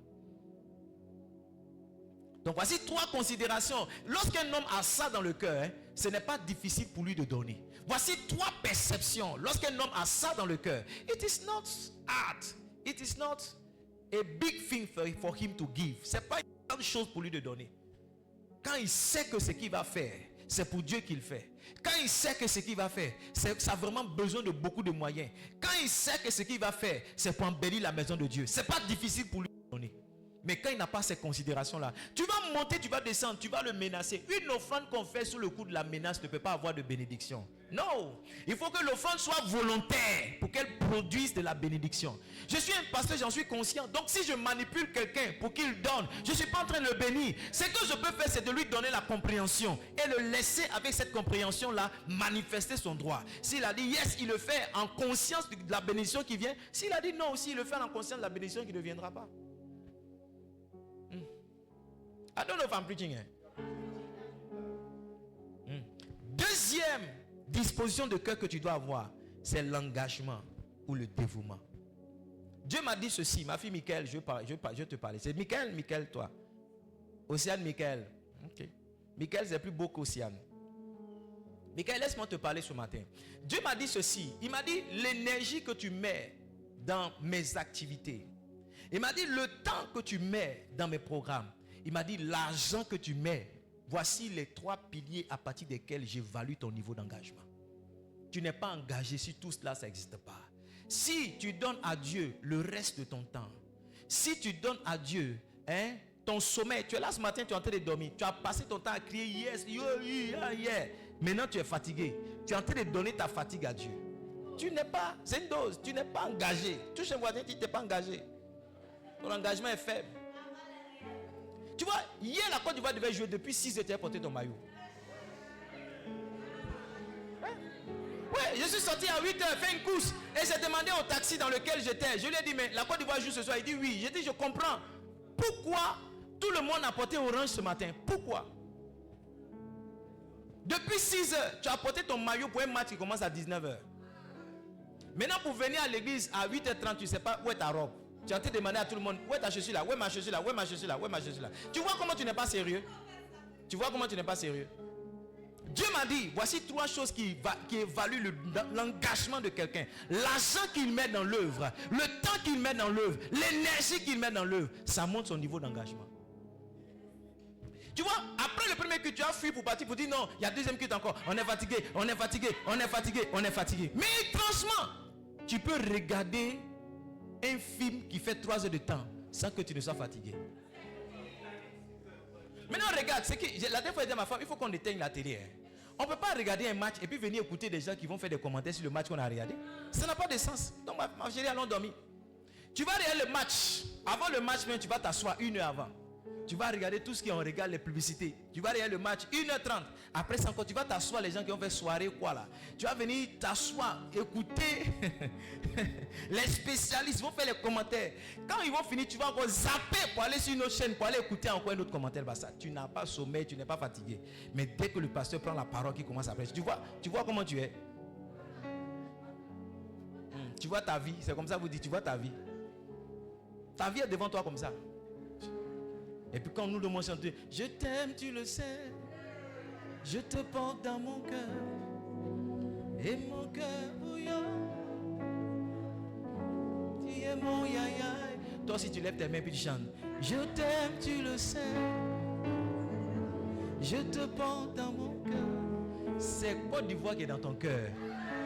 Donc voici 3 considérations. Lorsqu'un homme a ça dans le cœur, ce n'est pas difficile pour lui de donner. Voici 3 perceptions. Lorsqu'un homme a ça dans le cœur, it is not hard. It is not a big thing for him to give. Ce n'est pas une grande chose pour lui de donner. Quand il sait que ce qu'il va faire, c'est pour Dieu qu'il fait. Quand il sait que ce qu'il va faire, ça a vraiment besoin de beaucoup de moyens. Quand il sait que ce qu'il va faire, c'est pour embellir la maison de Dieu. Ce n'est pas difficile pour lui de donner. Mais quand il n'a pas ces considérations-là, tu vas monter, tu vas descendre, tu vas le menacer. Une offrande qu'on fait sous le coup de la menace ne peut pas avoir de bénédiction. Non, il faut que l'offrande soit volontaire pour qu'elle produise de la bénédiction. Je suis un pasteur, j'en suis conscient. Donc si je manipule quelqu'un pour qu'il donne, je ne suis pas en train de le bénir. Ce que je peux faire, c'est de lui donner la compréhension et le laisser avec cette compréhension-là manifester son droit. S'il a dit yes, il le fait en conscience de la bénédiction qui vient. S'il a dit non aussi, il le fait en conscience de la bénédiction qui ne viendra pas. I don't know if I'm preaching here. Deuxième disposition de cœur que tu dois avoir, c'est l'engagement ou le dévouement. Dieu m'a dit ceci, ma fille Michael, je vais te parler. C'est Michael, toi. Océane, Michael. Ok. Michael, c'est plus beau qu'Océane. Michael, laisse-moi te parler ce matin. Dieu m'a dit ceci. Il m'a dit l'énergie que tu mets dans mes activités. Il m'a dit le temps que tu mets dans mes programmes. Il m'a dit l'argent que tu mets. Voici les 3 piliers à partir desquels j'évalue ton niveau d'engagement. Tu n'es pas engagé si tout cela, ça n'existe pas. Si tu donnes à Dieu le reste de ton temps, si tu donnes à Dieu ton sommeil, tu es là ce matin, tu es en train de dormir, tu as passé ton temps à crier yes, yeah. Maintenant tu es fatigué, tu es en train de donner ta fatigue à Dieu. Tu n'es pas, c'est une dose, tu n'es pas engagé. Touche un voisin, tu n'es pas engagé. Ton engagement est faible. Tu vois, hier la Côte d'Ivoire devait jouer depuis 6 heures, tu as porté ton maillot. Je suis sorti à 8h, fait une course. Et j'ai demandé au taxi dans lequel j'étais. Je lui ai dit, mais la Côte d'Ivoire joue ce soir. Il dit oui. J'ai dit, je comprends. Pourquoi tout le monde a porté orange ce matin? Pourquoi? Depuis 6h, tu as porté ton maillot pour un match qui commence à 19h. Maintenant, pour venir à l'église à 8h30, tu ne sais pas où est ta robe. Tu as demandé à tout le monde, où est ta chaussure là? Où est ma chaussure là? Où est ma chaussure là? Où est ma chaussure là? Tu vois comment tu n'es pas sérieux? Tu vois comment tu n'es pas sérieux? Dieu m'a dit, voici 3 choses qui évaluent l'engagement de quelqu'un. L'argent qu'il met dans l'œuvre, le temps qu'il met dans l'œuvre, l'énergie qu'il met dans l'œuvre, ça montre son niveau d'engagement. Tu vois, après le premier culte, tu as fui pour partir pour dire non, il y a deuxième culte encore. On est fatigué, on est fatigué, on est fatigué, on est fatigué. Mais franchement, tu peux regarder un film qui fait 3 heures de temps sans que tu ne sois fatigué. Maintenant, regarde, c'est que la dernière fois, j'ai dit à ma femme, il faut qu'on éteigne la télé. On ne peut pas regarder un match et puis venir écouter des gens qui vont faire des commentaires sur le match qu'on a regardé. Ça n'a pas de sens. Donc, ma chérie, allons dormir. Tu vas regarder le match. Avant le match, même, tu vas t'asseoir 1 heure avant. Tu vas regarder tout ce qui est, on regarde les publicités. Tu vas regarder le match 1h30. Après ça encore, tu vas t'asseoir, les gens qui ont fait soirée quoi là. Tu vas venir t'asseoir, écouter les spécialistes vont faire les commentaires. Quand ils vont finir, tu vas encore zapper pour aller sur une autre chaîne, pour aller écouter encore un autre commentaire. Bah, ça, tu n'as pas sommeil, tu n'es pas fatigué. Mais dès que le pasteur prend la parole qui commence à prêcher, tu vois comment tu es. Tu vois ta vie, c'est comme ça vous dites, tu vois ta vie. Ta vie est devant toi comme ça. Et puis quand nous devons chanter, je t'aime, tu le sais, je te porte dans mon cœur, et mon cœur bouillant, tu es mon yaya. Toi aussi tu lèves tes mains puis tu chantes, je t'aime, tu le sais, je te porte dans mon cœur. C'est Côte d'Ivoire qui est dans ton cœur.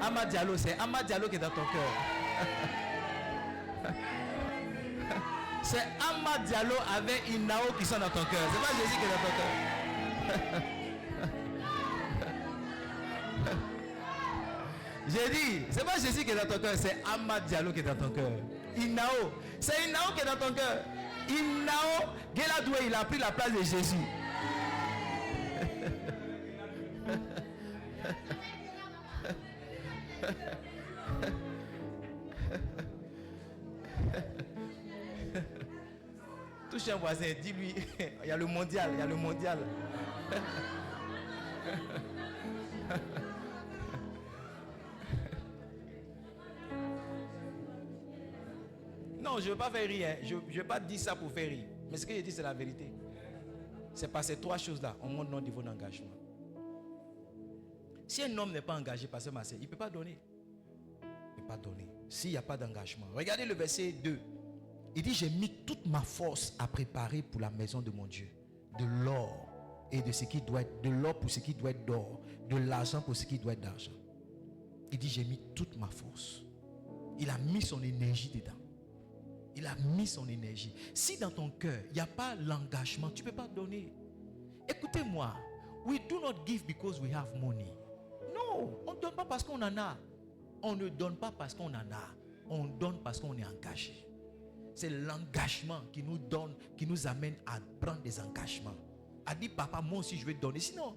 Ama Diallo, c'est Ama Diallo qui est dans ton cœur. C'est Ama Diallo avec Inao qui sont dans ton cœur. C'est pas Jésus qui est dans ton cœur. J'ai dit, c'est pas Jésus qui est dans ton cœur, c'est Ama Diallo qui est dans ton cœur. Inao, c'est Inao qui est dans ton cœur. Inao, Geladoué, il a pris la place de Jésus. Touche un voisin, dis-lui, il y a le mondial, il y a le mondial. Non, je ne veux pas faire rire, je ne veux pas dire ça pour faire rire. Mais ce que je dis, c'est la vérité. C'est par ces 3 choses-là, on montre notre niveau d'engagement. Si un homme n'est pas engagé, Pasteur Marcel, il ne peut pas donner. Il ne peut pas donner. S'il n'y a pas d'engagement. Regardez le verset 2. Il dit, j'ai mis toute ma force à préparer pour la maison de mon Dieu. De l'or et de ce qui doit être, de l'or pour ce qui doit être d'or, de l'argent pour ce qui doit être d'argent. Il dit, j'ai mis toute ma force. Il a mis son énergie dedans. Il a mis son énergie. Si dans ton cœur, il n'y a pas l'engagement, tu ne peux pas donner. Écoutez-moi. We do not give because we have money. Non, on ne donne pas parce qu'on en a. On ne donne pas parce qu'on en a. On donne parce qu'on est engagé. C'est l'engagement qui nous donne, qui nous amène à prendre des engagements. À dire, papa, moi aussi je vais donner. Sinon,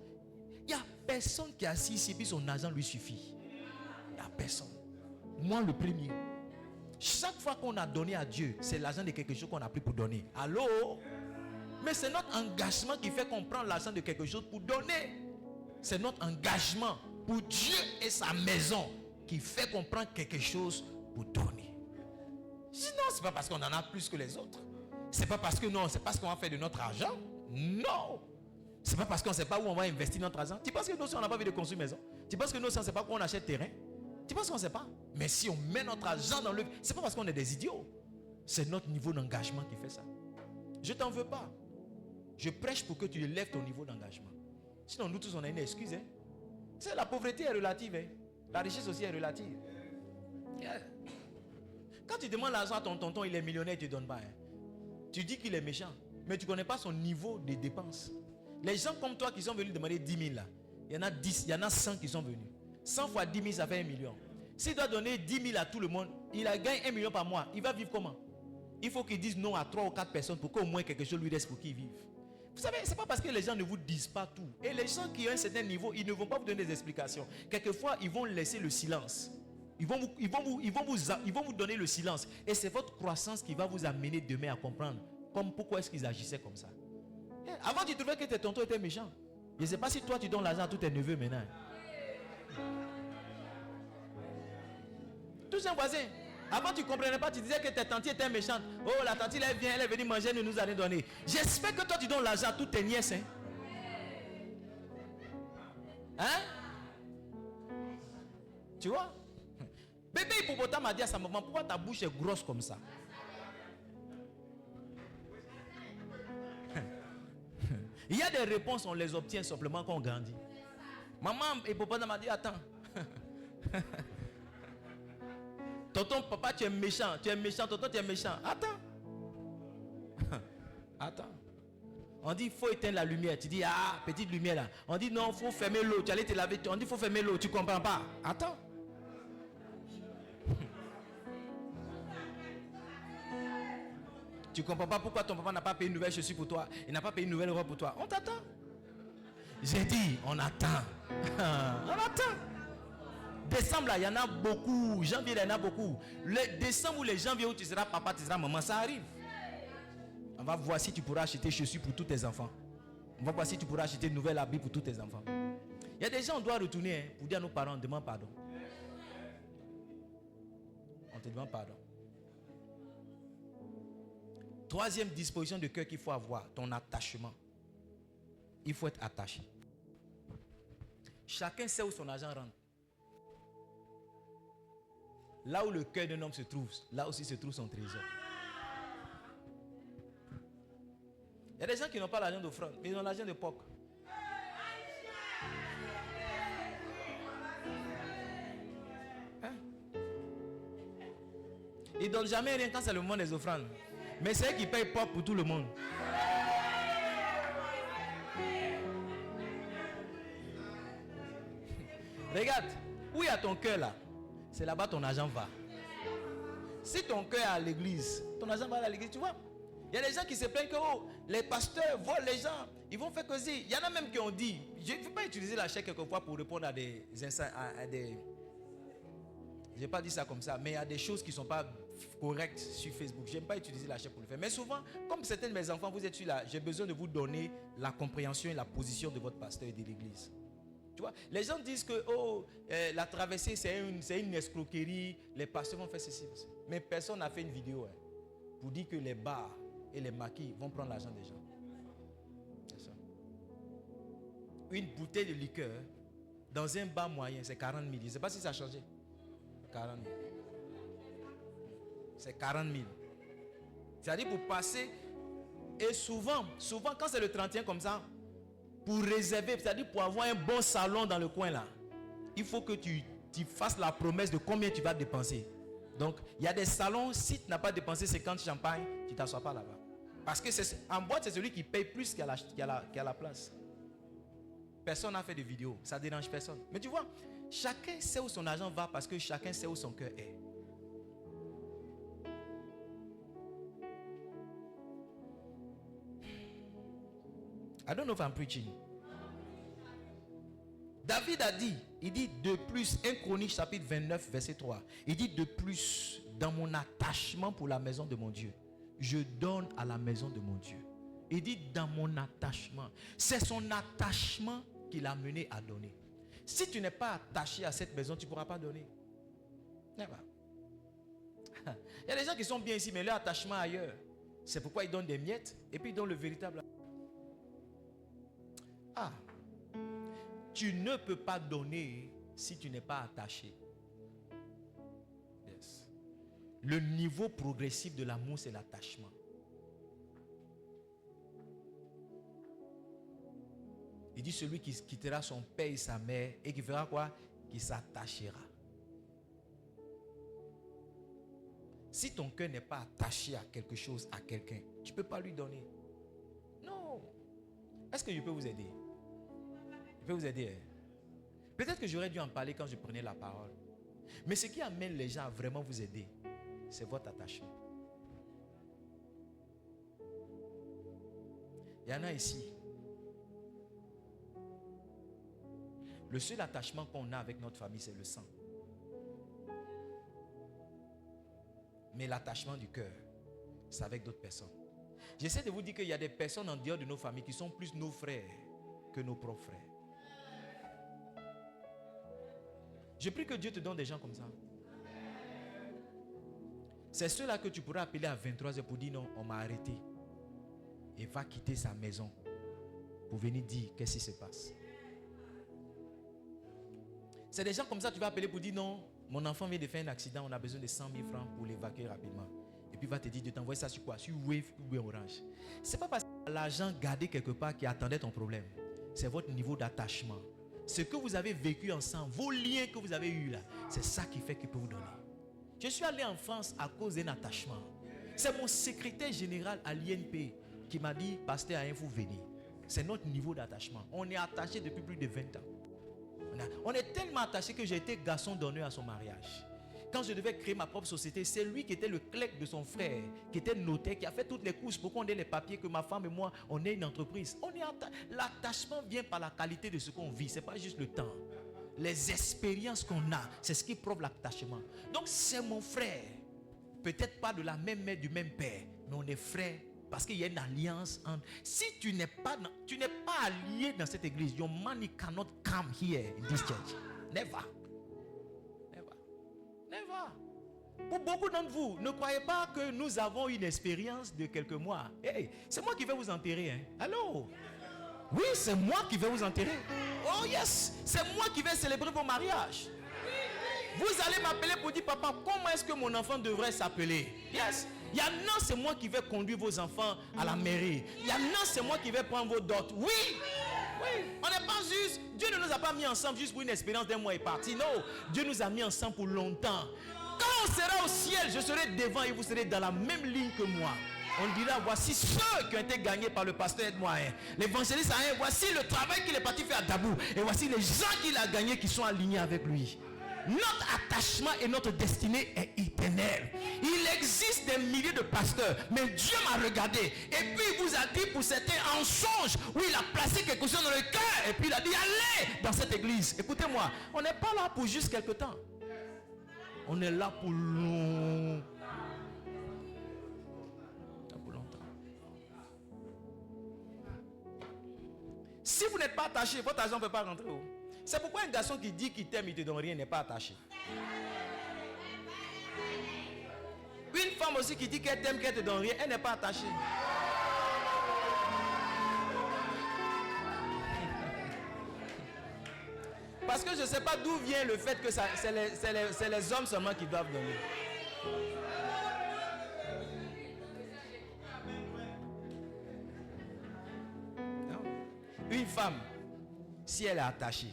il n'y a personne qui est assis ici et puis son argent lui suffit. Il n'y a personne. Moi le premier. Chaque fois qu'on a donné à Dieu, c'est l'argent de quelque chose qu'on a pris pour donner. Allô? Mais c'est notre engagement qui fait qu'on prend l'argent de quelque chose pour donner. C'est notre engagement pour Dieu et sa maison qui fait qu'on prend quelque chose pour donner. Sinon, ce n'est pas parce qu'on en a plus que les autres. Ce n'est pas parce que non, c'est parce qu'on va faire de notre argent. Non. Ce n'est pas parce qu'on ne sait pas où on va investir notre argent. Tu penses que nous, si on n'a pas envie de construire une maison? Tu penses que nous, si on ne sait pas où on achète terrain? Tu penses qu'on ne sait pas? Mais si on met notre argent dans l'œuvre, ce n'est pas parce qu'on est des idiots. C'est notre niveau d'engagement qui fait ça. Je ne t'en veux pas. Je prêche pour que tu élèves ton niveau d'engagement. Sinon, nous tous, on a une excuse. Hein? C'est la pauvreté est relative. Hein? La richesse aussi est relative. Yeah. Quand tu demandes l'argent à ton tonton, il est millionnaire, il ne te donne pas. Hein? Tu dis qu'il est méchant, mais tu ne connais pas son niveau de dépenses. Les gens comme toi qui sont venus demander 10 000 là, il y en a 10, il y en a 100 qui sont venus. 100 fois 10 000, ça fait 1 million. S'il doit donner 10 000 à tout le monde, il a gagné 1 million par mois. Il va vivre comment? Il faut qu'il dise non à 3 ou 4 personnes pour qu'au moins quelque chose lui reste pour qu'il vive. Vous savez, ce n'est pas parce que les gens ne vous disent pas tout. Et les gens qui ont un certain niveau, ils ne vont pas vous donner des explications. Quelquefois, ils vont laisser le silence. Ils vont vous donner le silence. Et c'est votre croissance qui va vous amener demain à comprendre pourquoi est-ce qu'ils agissaient comme ça. Avant, tu trouvais que tes tontons étaient méchants. Je ne sais pas si toi, tu donnes l'argent à tous tes neveux maintenant. Tous un voisin. Avant, tu ne comprenais pas, tu disais que tes tantes étaient méchantes. Oh, la tante, elle vient, elle est venue manger, elle nous a rien donné. J'espère que toi, tu donnes l'argent à toutes tes nièces. Hein? Tu vois? Bébé hippopotame a dit à sa maman, pourquoi ta bouche est grosse comme ça? Il y a des réponses, on les obtient simplement quand on grandit. Maman hippopotame m'a dit, attends. Tonton, papa, tu es méchant, tonton, tu es méchant. Attends. Attends. On dit, il faut éteindre la lumière. Tu dis, ah, petite lumière là. On dit, non, il faut fermer l'eau. Tu allais te laver. On dit, il faut fermer l'eau. Tu ne comprends pas. Attends. Tu ne comprends pas pourquoi ton papa n'a pas payé une nouvelle chaussure pour toi. Il n'a pas payé une nouvelle robe pour toi. On t'attend. J'ai dit, on attend. On attend. Décembre, là, il y en a beaucoup. Janvier, il y en a beaucoup. Le décembre ou le janvier où tu seras papa, tu seras maman, ça arrive. On va voir si tu pourras acheter chaussures pour tous tes enfants. On va voir si tu pourras acheter une nouvelle habit pour tous tes enfants. Il y a des gens, on doit retourner pour dire à nos parents, on demande pardon. On te demande pardon. Troisième disposition de cœur qu'il faut avoir, ton attachement. Il faut être attaché. Chacun sait où son argent rentre. Là où le cœur d'un homme se trouve, là aussi se trouve son trésor. Il y a des gens qui n'ont pas l'argent d'offrande, mais ils ont l'argent de POC. Hein? Ils ne donnent jamais rien quand c'est le moment des offrandes. Mais c'est eux qui payent POC pour tout le monde. Regarde, où il y a ton cœur là? C'est là-bas ton argent va. Si ton cœur est à l'église, ton argent va à l'église, tu vois. Il y a des gens qui se plaignent que les pasteurs volent les gens. Ils vont faire causer. Il y en a même qui ont dit, je ne veux pas utiliser la chair quelquefois pour répondre à des... Je n'ai pas dit ça comme ça, mais il y a des choses qui ne sont pas correctes sur Facebook. Je n'aime pas utiliser la chair pour le faire. Mais souvent, comme certains de mes enfants, vous êtes sur là, j'ai besoin de vous donner la compréhension et la position de votre pasteur et de l'église. Tu vois, les gens disent que la traversée c'est une escroquerie, les pasteurs vont faire ceci. Mais personne n'a fait une vidéo pour dire que les bars et les maquis vont prendre l'argent des gens. C'est ça. Une bouteille de liqueur dans un bar moyen, c'est 40 000. Je ne sais pas si ça a changé. 40 000. C'est 40 000. C'est-à-dire pour passer. Et souvent quand c'est le 31 comme ça, pour réserver, c'est-à-dire pour avoir un bon salon dans le coin là, il faut que tu fasses la promesse de combien tu vas dépenser. Donc, il y a des salons, si tu n'as pas dépensé 50 champagnes, tu ne t'assois pas là-bas. Parce que en boîte, c'est celui qui paye plus qu'à la place. Personne n'a fait de vidéo, ça ne dérange personne. Mais tu vois, chacun sait où son argent va parce que chacun sait où son cœur est. I don't know if I'm preaching. David a dit, il dit de plus, 1 Chronique chapitre 29 verset 3, il dit de plus, dans mon attachement pour la maison de mon Dieu, je donne à la maison de mon Dieu. Il dit dans mon attachement, c'est son attachement qui l'a mené à donner. Si tu n'es pas attaché à cette maison, tu ne pourras pas donner. Il y a des gens qui sont bien ici, mais leur attachement ailleurs. C'est pourquoi ils donnent des miettes et puis ils donnent le véritable. Ah, tu ne peux pas donner si tu n'es pas attaché. Yes. Le niveau progressif de l'amour, c'est l'attachement. Il dit celui qui quittera son père et sa mère et qui fera quoi? Qui s'attachera. Si ton cœur n'est pas attaché à quelque chose, à quelqu'un, tu ne peux pas lui donner. Non. Est-ce que je peux vous aider? Je peux vous aider. Peut-être que j'aurais dû en parler quand je prenais la parole. Mais ce qui amène les gens à vraiment vous aider, c'est votre attachement. Il y en a ici. Le seul attachement qu'on a avec notre famille, c'est le sang. Mais l'attachement du cœur, c'est avec d'autres personnes. J'essaie de vous dire qu'il y a des personnes en dehors de nos familles qui sont plus nos frères que nos propres frères. Je prie que Dieu te donne des gens comme ça. C'est ceux-là que tu pourras appeler à 23h pour dire non, on m'a arrêté. Et va quitter sa maison pour venir dire qu'est-ce qui se passe. C'est des gens comme ça que tu vas appeler pour dire non, mon enfant vient de faire un accident, on a besoin de 100 000 francs pour l'évacuer rapidement. Et puis il va te dire de t'envoyer ça sur quoi? Sur Wave ou Orange. Ce n'est pas parce que l'argent gardé quelque part qui attendait ton problème. C'est votre niveau d'attachement. Ce que vous avez vécu ensemble, vos liens que vous avez eus là, c'est ça qui fait qu'il peut vous donner. Je suis allé en France à cause d'un attachement. C'est mon secrétaire général à l'INP qui m'a dit, pasteur, il faut venir. C'est notre niveau d'attachement. On est attaché depuis plus de 20 ans. On est tellement attaché que j'ai été garçon d'honneur à son mariage. Quand je devais créer ma propre société, c'est lui qui était le clerc de son frère, qui était notaire, qui a fait toutes les courses pour qu'on ait les papiers, que ma femme et moi, on ait une entreprise. L'attachement vient par la qualité de ce qu'on vit, ce n'est pas juste le temps. Les expériences qu'on a, c'est ce qui prouve l'attachement. Donc c'est mon frère. Peut-être pas de la même mère, du même père, mais on est frères parce qu'il y a une alliance entre. Si tu n'es pas allié dans cette église, your money cannot come here in this church. Never. Pour beaucoup d'entre vous, ne croyez pas que nous avons une expérience de quelques mois. Hey, c'est moi qui vais vous enterrer. Hein? Allô? Oui, c'est moi qui vais vous enterrer. Oh yes, c'est moi qui vais célébrer vos mariages. Vous allez m'appeler pour dire, papa, comment est-ce que mon enfant devrait s'appeler? Yes. Il y a non, c'est moi qui vais conduire vos enfants à la mairie. Il y a non, c'est moi qui vais prendre vos dots. Oui. On n'est pas juste, Dieu ne nous a pas mis ensemble juste pour une expérience d'un mois et parti. Non, Dieu nous a mis ensemble pour longtemps. Quand on sera au ciel, je serai devant et vous serez dans la même ligne que moi. On dira, voici ceux qui ont été gagnés par le pasteur Edouard. L'évangéliste a un, voici le travail qu'il est parti faire à Dabou. Et voici les gens qu'il a gagnés qui sont alignés avec lui. Notre attachement et notre destinée est éternelle. Il existe des milliers de pasteurs, mais Dieu m'a regardé. Et puis il vous a dit pour certains en songe, où il a placé quelque chose dans le cœur. Et puis il a dit, allez dans cette église. Écoutez-moi, on n'est pas là pour juste quelque temps. On est là pour longtemps. Si vous n'êtes pas attaché, votre argent ne peut pas rentrer. C'est pourquoi un garçon qui dit qu'il t'aime, il ne te donne rien, n'est pas attaché. Une femme aussi qui dit qu'elle t'aime, qu'elle ne te donne rien, elle n'est pas attachée. Parce que je ne sais pas d'où vient le fait que c'est les hommes seulement qui doivent donner. Une femme, si elle est attachée,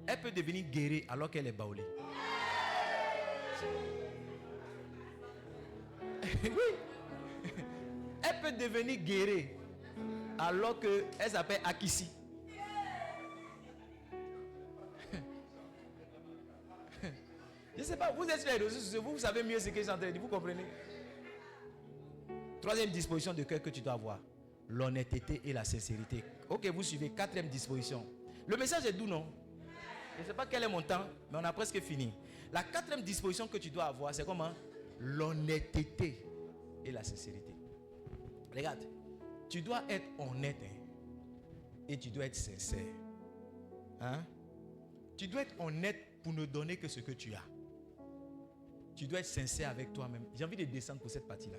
elle peut devenir guérie alors qu'elle est baoulée. Oui. Elle peut devenir guérie alors qu'elle s'appelle Akissi. Je ne sais pas, vous êtes sur les réseaux sociaux, vous savez mieux ce que je suis en train de dire, vous comprenez? Troisième disposition de cœur que tu dois avoir, l'honnêteté et la sincérité. Ok, vous suivez. Quatrième disposition. Le message est doux, non? Je ne sais pas quel est mon temps, mais on a presque fini. La quatrième disposition que tu dois avoir, c'est comment? L'honnêteté et la sincérité. Regarde, tu dois être honnête, hein, et tu dois être sincère. Hein? Tu dois être honnête pour ne donner que ce que tu as. Tu dois être sincère avec toi-même. J'ai envie de descendre pour cette partie-là.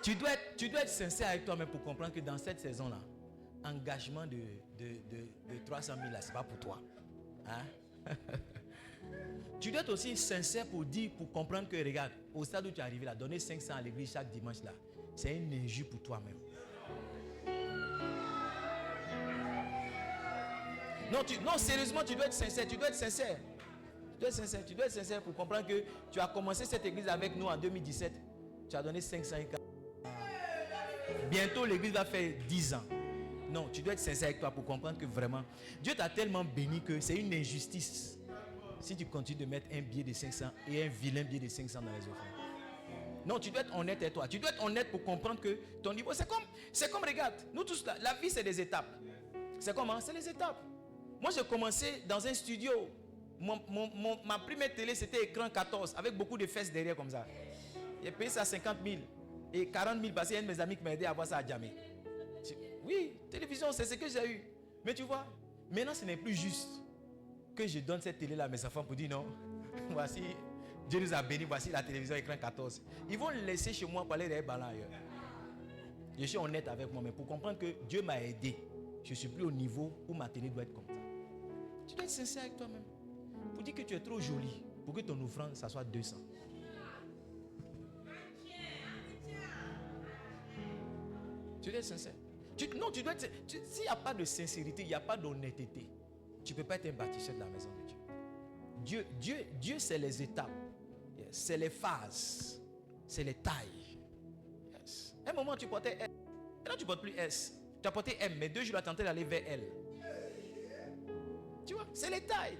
Tu dois être sincère avec toi-même pour comprendre que dans cette saison-là, engagement de 300 000 là, ce n'est pas pour toi. Hein? Tu dois être aussi sincère pour comprendre que, regarde, au stade où tu es arrivé là, donner 500 à l'église chaque dimanche là, c'est une injure pour toi-même. Non, sérieusement, tu dois être sincère. Tu dois être sincère. Tu dois être sincère pour comprendre que tu as commencé cette église avec nous en 2017. Tu as donné 500 et bientôt l'église va faire 10 ans. Non, tu dois être sincère avec toi pour comprendre que vraiment, Dieu t'a tellement béni que c'est une injustice si tu continues de mettre un billet de 500 et un vilain billet de 500 dans les offrandes. Non, tu dois être honnête avec toi. Tu dois être honnête pour comprendre que ton niveau, c'est comme regarde, nous tous, la vie c'est des étapes. C'est comment? C'est les étapes. Moi j'ai commencé dans un studio. Ma première télé c'était écran 14 avec beaucoup de fesses derrière comme ça. J'ai payé ça 50 000 et 40 000 parce qu'il y a un de mes amis qui m'a aidé à avoir ça à Djamé. Oui, télévision, c'est ce que j'ai eu. Mais tu vois, maintenant ce n'est plus juste que je donne cette télé là à mes enfants pour dire non, voici, Dieu nous a bénis, voici la télévision écran 14. Ils vont le laisser chez moi pour aller derrière ballon ailleurs. Je suis honnête avec moi, mais pour comprendre que Dieu m'a aidé, je ne suis plus au niveau où ma télé doit être comme ça. Tu dois être sincère avec toi-même. Pour dire que tu es trop joli, pour que ton offrande, ça soit 200. Tu dois être sincère. Tu dois être. S'il n'y a pas de sincérité, il n'y a pas d'honnêteté, tu ne peux pas être un bâtisseur de la maison de Dieu. Dieu c'est les étapes, yes. C'est les phases, c'est les tailles. Yes. À un moment, tu portais S. Maintenant, tu ne portes plus S. Tu as porté M, mais 2 jours, tu as tenté d'aller vers L. Tu vois, c'est les tailles.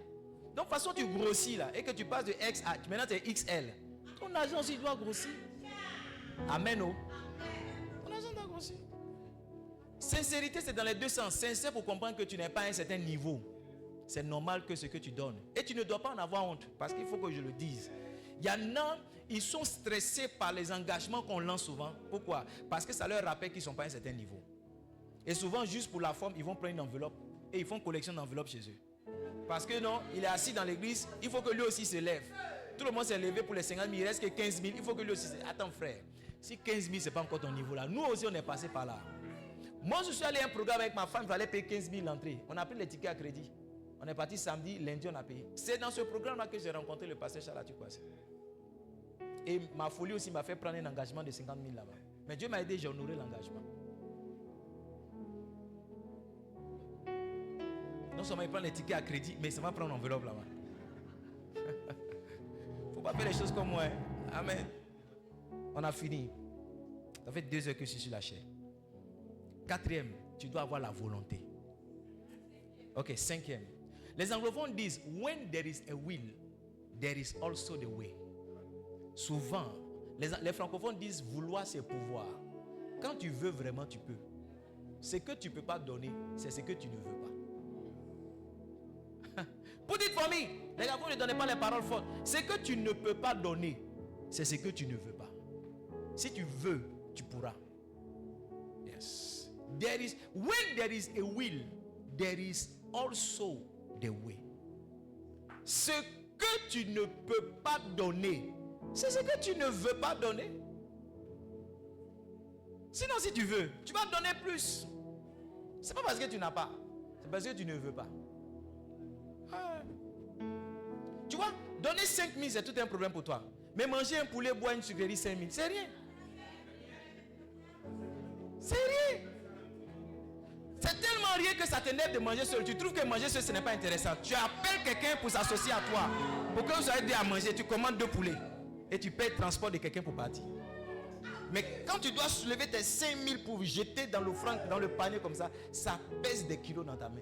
Donc, de toute façon, tu grossis là, et que tu passes de X à. Maintenant, tu es XL. Ton argent aussi doit grossir. Amen. Oh. Ton argent doit grossir. Sincérité, c'est dans les deux sens. Sincère pour comprendre que tu n'es pas à un certain niveau. C'est normal que ce que tu donnes. Et tu ne dois pas en avoir honte. Parce qu'il faut que je le dise. Il y en a, ils sont stressés par les engagements qu'on lance souvent. Pourquoi? Parce que ça leur rappelle qu'ils ne sont pas à un certain niveau. Et souvent, juste pour la forme, ils vont prendre une enveloppe. Et ils font collection d'enveloppes chez eux. Parce que non, il est assis dans l'église, il faut que lui aussi se lève. Tout le monde s'est levé pour les 50 000, il reste que 15 000, il faut que lui aussi se lève. Attends frère, si 15 000 c'est pas encore ton niveau là, nous aussi on est passé par là. Moi je suis allé à un programme avec ma femme, il fallait payer 15 000 l'entrée. On a pris les tickets à crédit. On est parti samedi, lundi on a payé. C'est dans ce programme là que j'ai rencontré le pasteur Charles Atukwasi. Et ma folie aussi m'a fait prendre un engagement de 50 000 là-bas. Mais Dieu m'a aidé, j'ai honoré l'engagement. Non seulement il prend les tickets à crédit, mais ça va prendre une enveloppe là-bas. Faut pas faire les choses comme moi. Hein. Amen. On a fini. Ça fait 2 heures que je suis sur la chair. 4e, tu dois avoir la volonté. Ok, 5e. Les anglophones disent, when there is a will, there is also the way. Souvent, les francophones disent, vouloir c'est pouvoir. Quand tu veux vraiment, tu peux. Ce que tu ne peux pas donner, c'est ce que tu ne veux pas. Put it for me. Les gars, vous ne donnez pas les paroles fortes. Ce que tu ne peux pas donner, c'est ce que tu ne veux pas. Si tu veux, tu pourras. Yes. When there is a will, there is also the way. Ce que tu ne peux pas donner, c'est ce que tu ne veux pas donner. Sinon, si tu veux, tu vas donner plus. C'est pas parce que tu n'as pas, c'est parce que tu ne veux pas. Tu vois, donner 5 000 c'est tout un problème pour toi. Mais manger un poulet, boire une sucrerie 5 000, c'est rien. C'est rien. C'est tellement rien que ça t'énerve de manger seul. Tu trouves que manger seul ce n'est pas intéressant. Tu appelles quelqu'un pour s'associer à toi. Pour que vous soyez deux à manger, tu commandes 2 poulets. Et tu payes le transport de quelqu'un pour partir. Mais quand tu dois soulever tes 5 000 pour jeter dans l'offrande, dans le panier comme ça pèse des kilos dans ta main.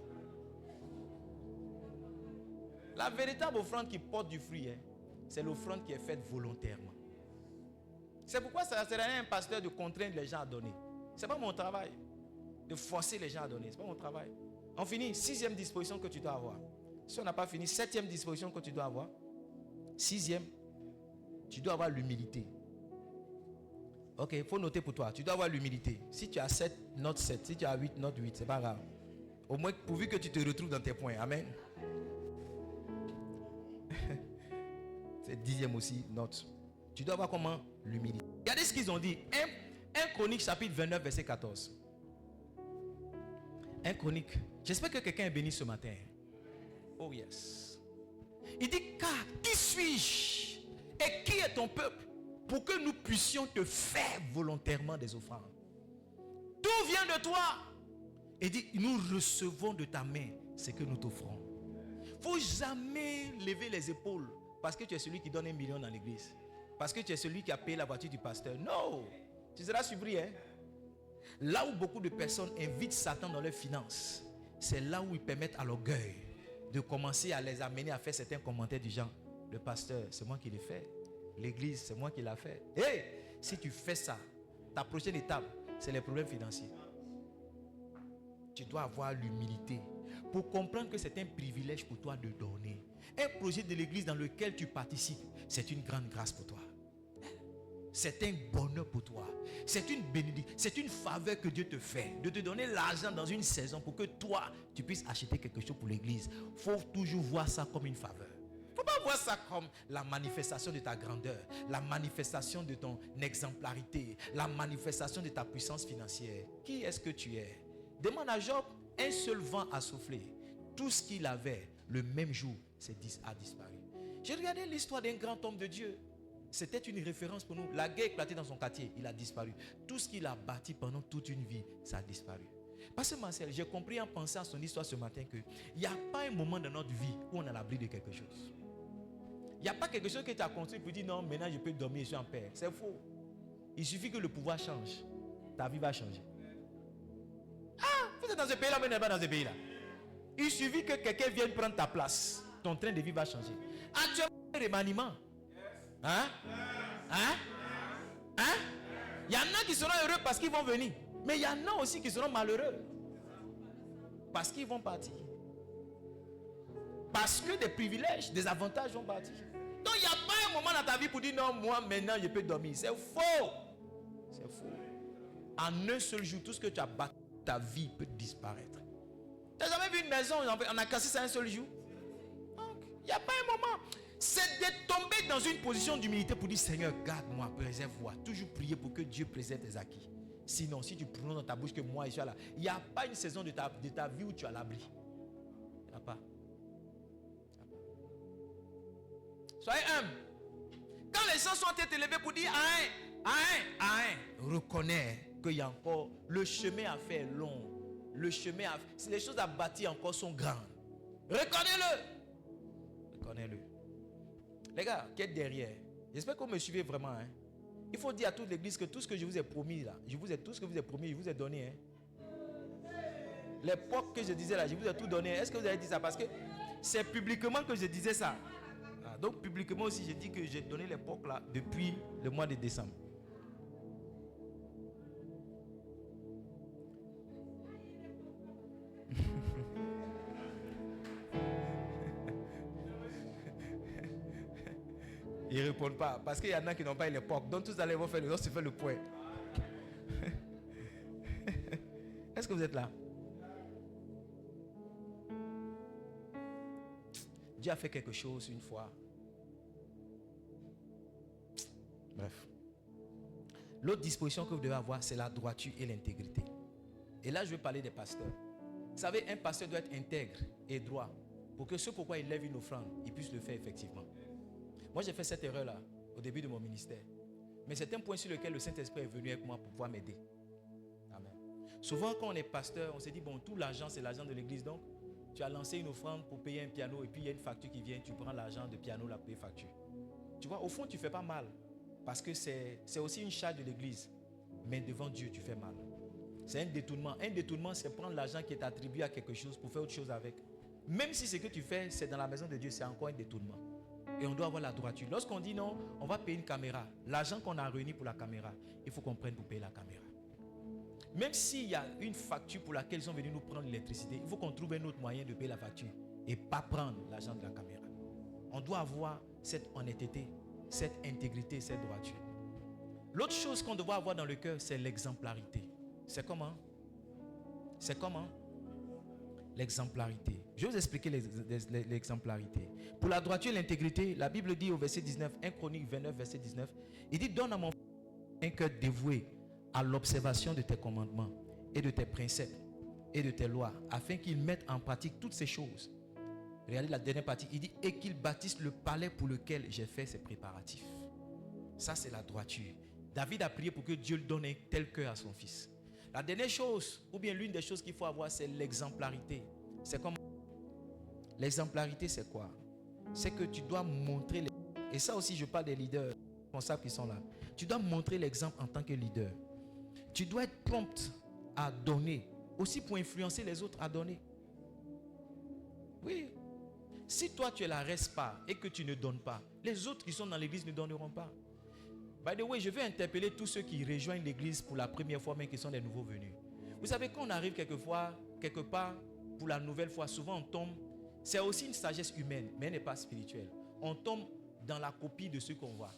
La véritable offrande qui porte du fruit, hein, c'est l'offrande qui est faite volontairement. C'est pourquoi ça ne sert à rien un pasteur de contraindre les gens à donner. Ce n'est pas mon travail de forcer les gens à donner. Ce n'est pas mon travail. On finit. 6e disposition que tu dois avoir. Si on n'a pas fini, 7e disposition que tu dois avoir. 6e, tu dois avoir l'humilité. Ok, il faut noter pour toi. Tu dois avoir l'humilité. Si tu as 7, note 7. Si tu as 8, note 8. Ce n'est pas grave. Au moins, pourvu que tu te retrouves dans tes points. Amen. C'est 10e aussi, note. Tu dois avoir comment? L'humilité. Regardez ce qu'ils ont dit. 1 Chronique chapitre 29 verset 14. 1 Chronique. J'espère que quelqu'un est béni ce matin. Oh yes. Il dit, car qui suis-je et qui est ton peuple pour que nous puissions te faire volontairement des offrandes? Tout vient de toi. Il dit, nous recevons de ta main ce que nous t'offrons. Il ne faut jamais lever les épaules parce que tu es celui qui donne 1 million dans l'église. Parce que tu es celui qui a payé la voiture du pasteur. Non. Tu seras surpris. Hein? Là où beaucoup de personnes invitent Satan dans leurs finances, c'est là où ils permettent à l'orgueil de commencer à les amener à faire certains commentaires du genre, le pasteur, c'est moi qui l'ai fait. L'église, c'est moi qui l'ai fait. Hey, Si tu fais ça, ta prochaine étape, c'est les problèmes financiers. Tu dois avoir l'humilité pour comprendre que c'est un privilège pour toi de donner. Un projet de l'église dans lequel tu participes, c'est une grande grâce pour toi. C'est un bonheur pour toi. C'est une bénédiction, c'est une faveur que Dieu te fait de te donner l'argent dans une saison pour que toi, tu puisses acheter quelque chose pour l'église. Il faut toujours voir ça comme une faveur. Il ne faut pas voir ça comme la manifestation de ta grandeur, la manifestation de ton exemplarité, la manifestation de ta puissance financière. Qui est-ce que tu es? Demande à Job, un seul vent a soufflé. Tout ce qu'il avait, le même jour, a disparu. J'ai regardé l'histoire d'un grand homme de Dieu. C'était une référence pour nous. La guerre éclatait dans son quartier, il a disparu. Tout ce qu'il a bâti pendant toute une vie, ça a disparu. Parce que Marcel, j'ai compris en pensant à son histoire ce matin qu'il n'y a pas un moment dans notre vie où on est à l'abri de quelque chose. Il n'y a pas quelque chose que tu as construit pour dire non, maintenant je peux dormir, je suis en paix. C'est faux. Il suffit que le pouvoir change. Ta vie va changer. Ah, vous êtes dans ce pays-là, mais vous n'êtes pas dans ce pays-là. Il suffit que quelqu'un vienne prendre ta place. Ton train de vie va changer. Actuellement, remaniement. Hein? Hein? Hein? Il y en a qui seront heureux parce qu'ils vont venir. Mais il y en a aussi qui seront malheureux parce qu'ils vont partir. Parce que des privilèges, des avantages vont partir. Donc il n'y a pas un moment dans ta vie pour dire non, moi maintenant je peux dormir. C'est faux. C'est faux. En un seul jour, tout ce que tu as bâti, ta vie peut disparaître. Tu n'as jamais vu une maison, on a cassé ça un seul jour? Donc, il n'y a pas un moment. C'est de tomber dans une position d'humilité pour dire Seigneur, garde-moi, préserve-moi. Toujours prier pour que Dieu préserve tes acquis. Sinon, si tu prononces dans ta bouche que moi je suis là, il n'y a pas une saison de ta vie où tu as l'abri. Il n'y a pas. Soyez humble. Quand les gens sont tête élevée pour dire reconnais qu'il y a encore le chemin à faire long. Le chemin à si les choses à bâtir encore sont grandes. Reconnais-le. Reconnais-le. Les gars, qui êtes derrière, j'espère que vous me suivez vraiment. Hein? Il faut dire à toute l'église que tout ce que je vous ai promis là, tout ce que je vous ai promis, je vous ai donné. Hein? L'époque que je disais là, je vous ai tout donné. Est-ce que vous avez dit ça? Parce que c'est publiquement que je disais ça. Ah, donc publiquement aussi, je dis que j'ai donné l'époque là depuis le mois de décembre. Ils ne répondent pas. Parce qu'il y en a qui n'ont pas eu l'époque. Donc tous allez vont faire le, se fait le point. Est-ce que vous êtes là? Dieu a fait quelque chose une fois. Bref. L'autre disposition que vous devez avoir, c'est la droiture et l'intégrité. Et là, je vais parler des pasteurs. Vous savez, un pasteur doit être intègre et droit pour que ce pourquoi il lève une offrande, il puisse le faire effectivement. Moi, j'ai fait cette erreur-là au début de mon ministère. Mais c'est un point sur lequel le Saint-Esprit est venu avec moi pour pouvoir m'aider. Amen. Souvent, quand on est pasteur, on se dit, bon, tout l'argent, c'est l'argent de l'église. Donc, tu as lancé une offrande pour payer un piano et puis il y a une facture qui vient, tu prends l'argent de piano, la payer facture. Tu vois, au fond, tu ne fais pas mal. Parce que c'est aussi une charge de l'église. Mais devant Dieu, tu fais mal. C'est un détournement. Un détournement, c'est prendre l'argent qui est attribué à quelque chose pour faire autre chose avec. Même si ce que tu fais, c'est dans la maison de Dieu, c'est encore un détournement. Et on doit avoir la droiture. Lorsqu'on dit non, on va payer une caméra. L'argent qu'on a réuni pour la caméra, il faut qu'on prenne pour payer la caméra. Même s'il y a une facture pour laquelle ils sont venus nous prendre l'électricité, il faut qu'on trouve un autre moyen de payer la facture et pas prendre l'argent de la caméra. On doit avoir cette honnêteté, cette intégrité, cette droiture. L'autre chose qu'on doit avoir dans le cœur, c'est l'exemplarité. C'est comment? C'est comment? L'exemplarité. Je vais vous expliquer l'exemplarité. Pour la droiture et l'intégrité, la Bible dit au verset 19, 1 Chronique 29, verset 19, il dit, donne à mon un cœur dévoué à l'observation de tes commandements et de tes préceptes et de tes lois, afin qu'ils mettent en pratique toutes ces choses. Regardez la dernière partie, il dit, et qu'ils bâtissent le palais pour lequel j'ai fait ces préparatifs. Ça, c'est la droiture. David a prié pour que Dieu lui donne un tel cœur à son fils. La dernière chose, ou bien l'une des choses qu'il faut avoir, c'est l'exemplarité. C'est comme l'exemplarité, c'est quoi? C'est que tu dois montrer, et ça aussi je parle des leaders responsables qui sont là. Tu dois montrer l'exemple en tant que leader. Tu dois être prompt à donner, aussi pour influencer les autres à donner. Oui. Si toi tu es la reste pas et que tu ne donnes pas, les autres qui sont dans l'église ne donneront pas. By the way, je veux interpeller tous ceux qui rejoignent l'église pour la première fois, mais qui sont des nouveaux venus. Vous savez, quand on arrive quelquefois, quelque part, pour la nouvelle fois, souvent on tombe, c'est aussi une sagesse humaine, mais elle n'est pas spirituelle. On tombe dans la copie de ceux qu'on voit.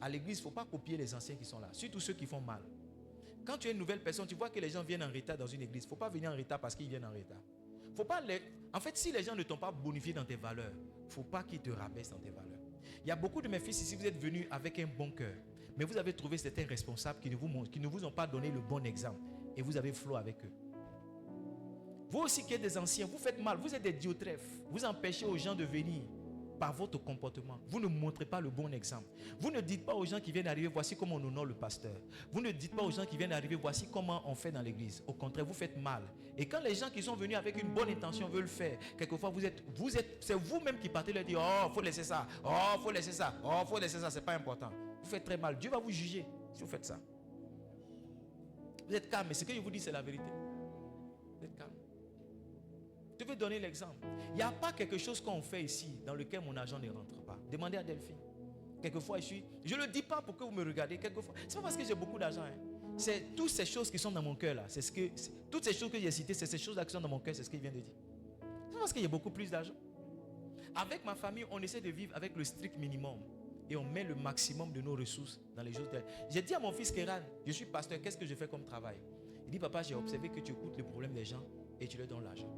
À l'église, il ne faut pas copier les anciens qui sont là, surtout ceux qui font mal. Quand tu es une nouvelle personne, tu vois que les gens viennent en retard dans une église. Il ne faut pas venir en retard parce qu'ils viennent en retard. Faut pas En fait, si les gens ne t'ont pas bonifié dans tes valeurs, il ne faut pas qu'ils te rabaissent dans tes valeurs. Il y a beaucoup de mes fils ici, vous êtes venus avec un bon cœur. Mais vous avez trouvé certains responsables qui ne vous ont pas donné le bon exemple. Et vous avez flot avec eux. Vous aussi qui êtes des anciens, vous faites mal. Vous êtes des Diotrephes. Vous empêchez aux gens de venir par votre comportement. Vous ne montrez pas le bon exemple. Vous ne dites pas aux gens qui viennent d'arriver, voici comment on honore le pasteur. Vous ne dites pas aux gens qui viennent d'arriver, voici comment on fait dans l'église. Au contraire, vous faites mal. Et quand les gens qui sont venus avec une bonne intention veulent faire, quelquefois c'est vous-même qui partez leur dire, oh, faut laisser ça. Oh, faut laisser ça. Oh, faut laisser ça, c'est pas important. Vous faites très mal. Dieu va vous juger si vous faites ça. Vous êtes calme, mais ce que je vous dis, c'est la vérité. Vous êtes calme. Je vais donner l'exemple. Il n'y a pas quelque chose qu'on fait ici dans lequel mon argent ne rentre pas. Demandez à Delphine. Quelquefois, je ne le dis pas pour que vous me regardez. Quelquefois, c'est pas parce que j'ai beaucoup d'argent. C'est toutes ces choses qui sont dans mon cœur là. Toutes ces choses que j'ai citées, c'est ces choses qui sont dans mon cœur, c'est ce qu'il vient de dire. C'est pas parce qu'il y a beaucoup plus d'argent. Avec ma famille, on essaie de vivre avec le strict minimum. Et on met le maximum de nos ressources dans les choses. J'ai dit à mon fils Kéran, je suis pasteur, qu'est-ce que je fais comme travail? Il dit, papa, j'ai observé que tu écoutes les problèmes des gens et tu leur donnes l'argent.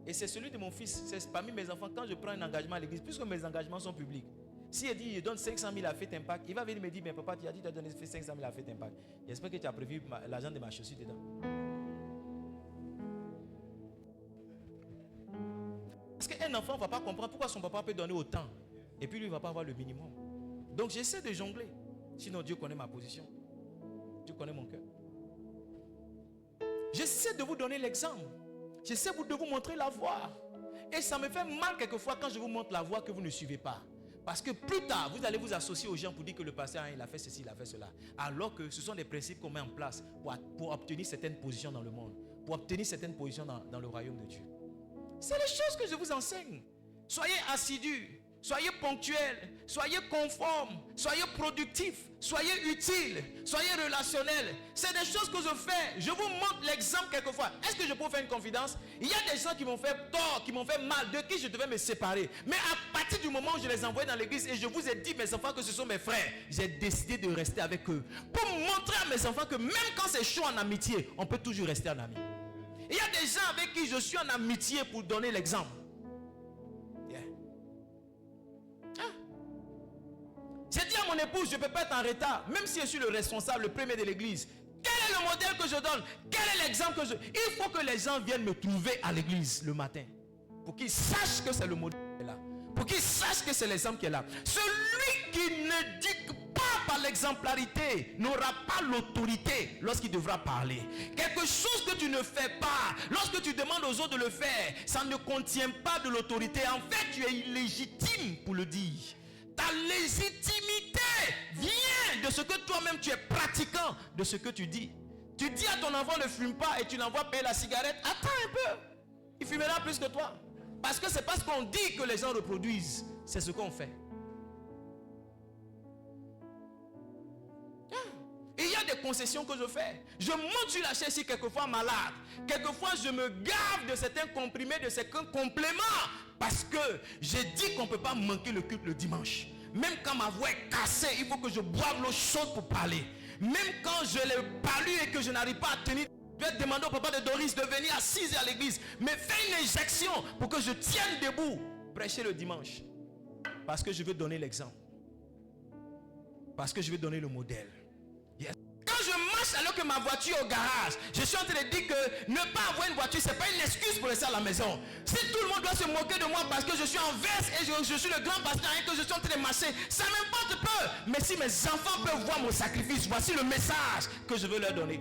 Et c'est celui de mon fils, c'est parmi mes enfants, quand je prends un engagement à l'église, puisque mes engagements sont publics. S'il dit, je donne 500 000 à Fête Impact, il va venir me dire, mais papa, tu as dit que tu as donné 500 000 à Fête Impact. J'espère que tu as prévu l'argent de ma chaussure dedans. Parce qu'un enfant ne va pas comprendre pourquoi son papa peut donner autant. Et puis lui, il ne va pas avoir le minimum. Donc j'essaie de jongler. Sinon, Dieu connaît ma position. Dieu connaît mon cœur. J'essaie de vous donner l'exemple. J'essaie de vous montrer la voie. Et ça me fait mal quelquefois quand je vous montre la voie que vous ne suivez pas. Parce que plus tard, vous allez vous associer aux gens pour dire que le pasteur, il a fait ceci, il a fait cela. Alors que ce sont des principes qu'on met en place pour obtenir certaines positions dans le monde. Pour obtenir certaines positions dans le royaume de Dieu. C'est les choses que je vous enseigne. Soyez assidus. Soyez ponctuels, soyez conformes, soyez productifs, soyez utiles, soyez relationnels. C'est des choses que je fais. Je vous montre l'exemple quelquefois. Est-ce que je peux faire une confidence? Il y a des gens qui m'ont fait tort, qui m'ont fait mal, de qui je devais me séparer. Mais à partir du moment où je les envoie dans l'église et je vous ai dit, mes enfants, que ce sont mes frères, j'ai décidé de rester avec eux. Pour montrer à mes enfants que même quand c'est chaud en amitié, on peut toujours rester en ami. Il y a des gens avec qui je suis en amitié pour donner l'exemple. J'ai dit à mon épouse, je ne peux pas être en retard, même si je suis le responsable, le premier de l'église. Quel est le modèle que je donne? Quel est l'exemple que je... Il faut que les gens viennent me trouver à l'église le matin. Pour qu'ils sachent que c'est le modèle qui est là. Pour qu'ils sachent que c'est l'exemple qui est là. Celui qui ne dit pas par l'exemplarité n'aura pas l'autorité lorsqu'il devra parler. Quelque chose que tu ne fais pas, lorsque tu demandes aux autres de le faire, ça ne contient pas de l'autorité. En fait, tu es illégitime pour le dire. Ta légitimité vient de ce que toi-même tu es pratiquant, de ce que tu dis. Tu dis à ton enfant ne fume pas et tu l'envoies payer la cigarette. Attends un peu. Il fumera plus que toi. Parce que c'est pas ce qu'on dit que les gens reproduisent. C'est ce qu'on fait. Et il y a des concessions que je fais. Je monte sur la chaise si quelquefois malade. Quelquefois je me gave de certains comprimés, de certains compléments. Parce que j'ai dit qu'on ne peut pas manquer le culte le dimanche. Même quand ma voix est cassée, il faut que je boive l'eau chaude pour parler. Même quand je l'ai parlé et que je n'arrive pas à tenir, je vais demander au papa de Doris de venir à 6 heures à l'église. Mais fais une injection pour que je tienne debout. Prêcher le dimanche. Parce que je veux donner l'exemple. Parce que je veux donner le modèle. Yes. Quand je marche alors que ma voiture est au garage, je suis en train de dire que ne pas avoir une voiture, ce n'est pas une excuse pour rester à la maison. Si tout le monde doit se moquer de moi parce que je suis en veste et je suis le grand pasteur et que je suis en train de marcher, ça m'importe peu. Mais si mes enfants peuvent voir mon sacrifice, voici le message que je veux leur donner.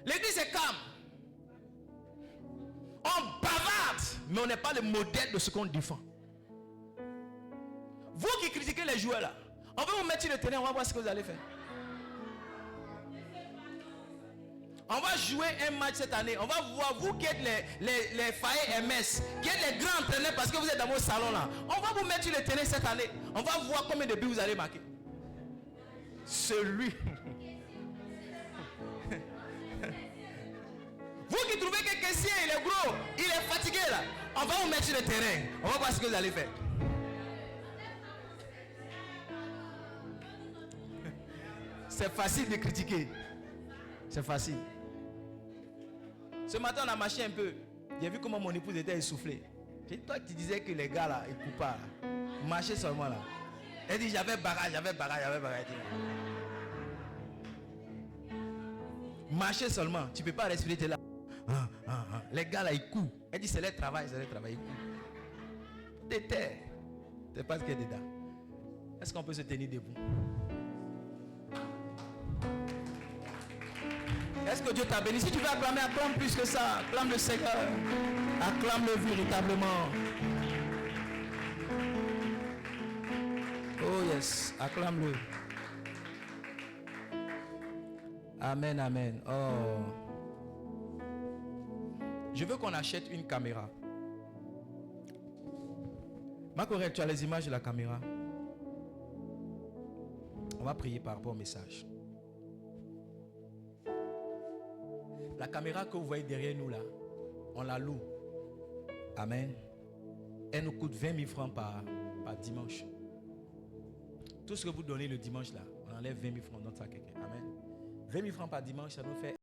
L'église est calme. On bavarde, mais on n'est pas le modèle de ce qu'on défend. Vous qui critiquez les joueurs là, on va vous mettre sur le terrain, on va voir ce que vous allez faire. On va jouer un match cette année. On va voir, vous qui êtes les failles MS, qui êtes les grands entraîneurs parce que vous êtes dans vos salons là. On va vous mettre sur le terrain cette année. On va voir combien de buts vous allez marquer. Celui. Vous qui trouvez que Kessier, il est gros, il est fatigué là. On va vous mettre sur le terrain. On va voir ce que vous allez faire. C'est facile de critiquer. C'est facile. Ce matin, on a marché un peu. J'ai vu comment mon épouse était essoufflée. J'ai dit, toi qui disais que les gars là, ils coupent pas. Marchez seulement là. Elle dit, j'avais barrage. Marchez seulement. Tu ne peux pas respirer, tu es là. Les gars là, ils coupent. Elle dit, c'est leur travail, ils coupent. T'étais. Tu sais pas ce qu'il y a dedans. Est-ce qu'on peut se tenir debout? Est-ce que Dieu t'a béni? Si tu veux acclamer, acclame plus que ça. Acclame le Seigneur. Acclame-le véritablement. Oh yes, acclame-le. Amen, amen. Oh. Je veux qu'on achète une caméra. Marc-Aurèle, tu as les images de la caméra. On va prier par rapport au message. La caméra que vous voyez derrière nous là, on la loue. Amen. Elle nous coûte 20 000 francs par dimanche. Tout ce que vous donnez le dimanche là, on enlève 20 000 francs dans ça quelqu'un. Amen. 20 000 francs par dimanche, ça nous fait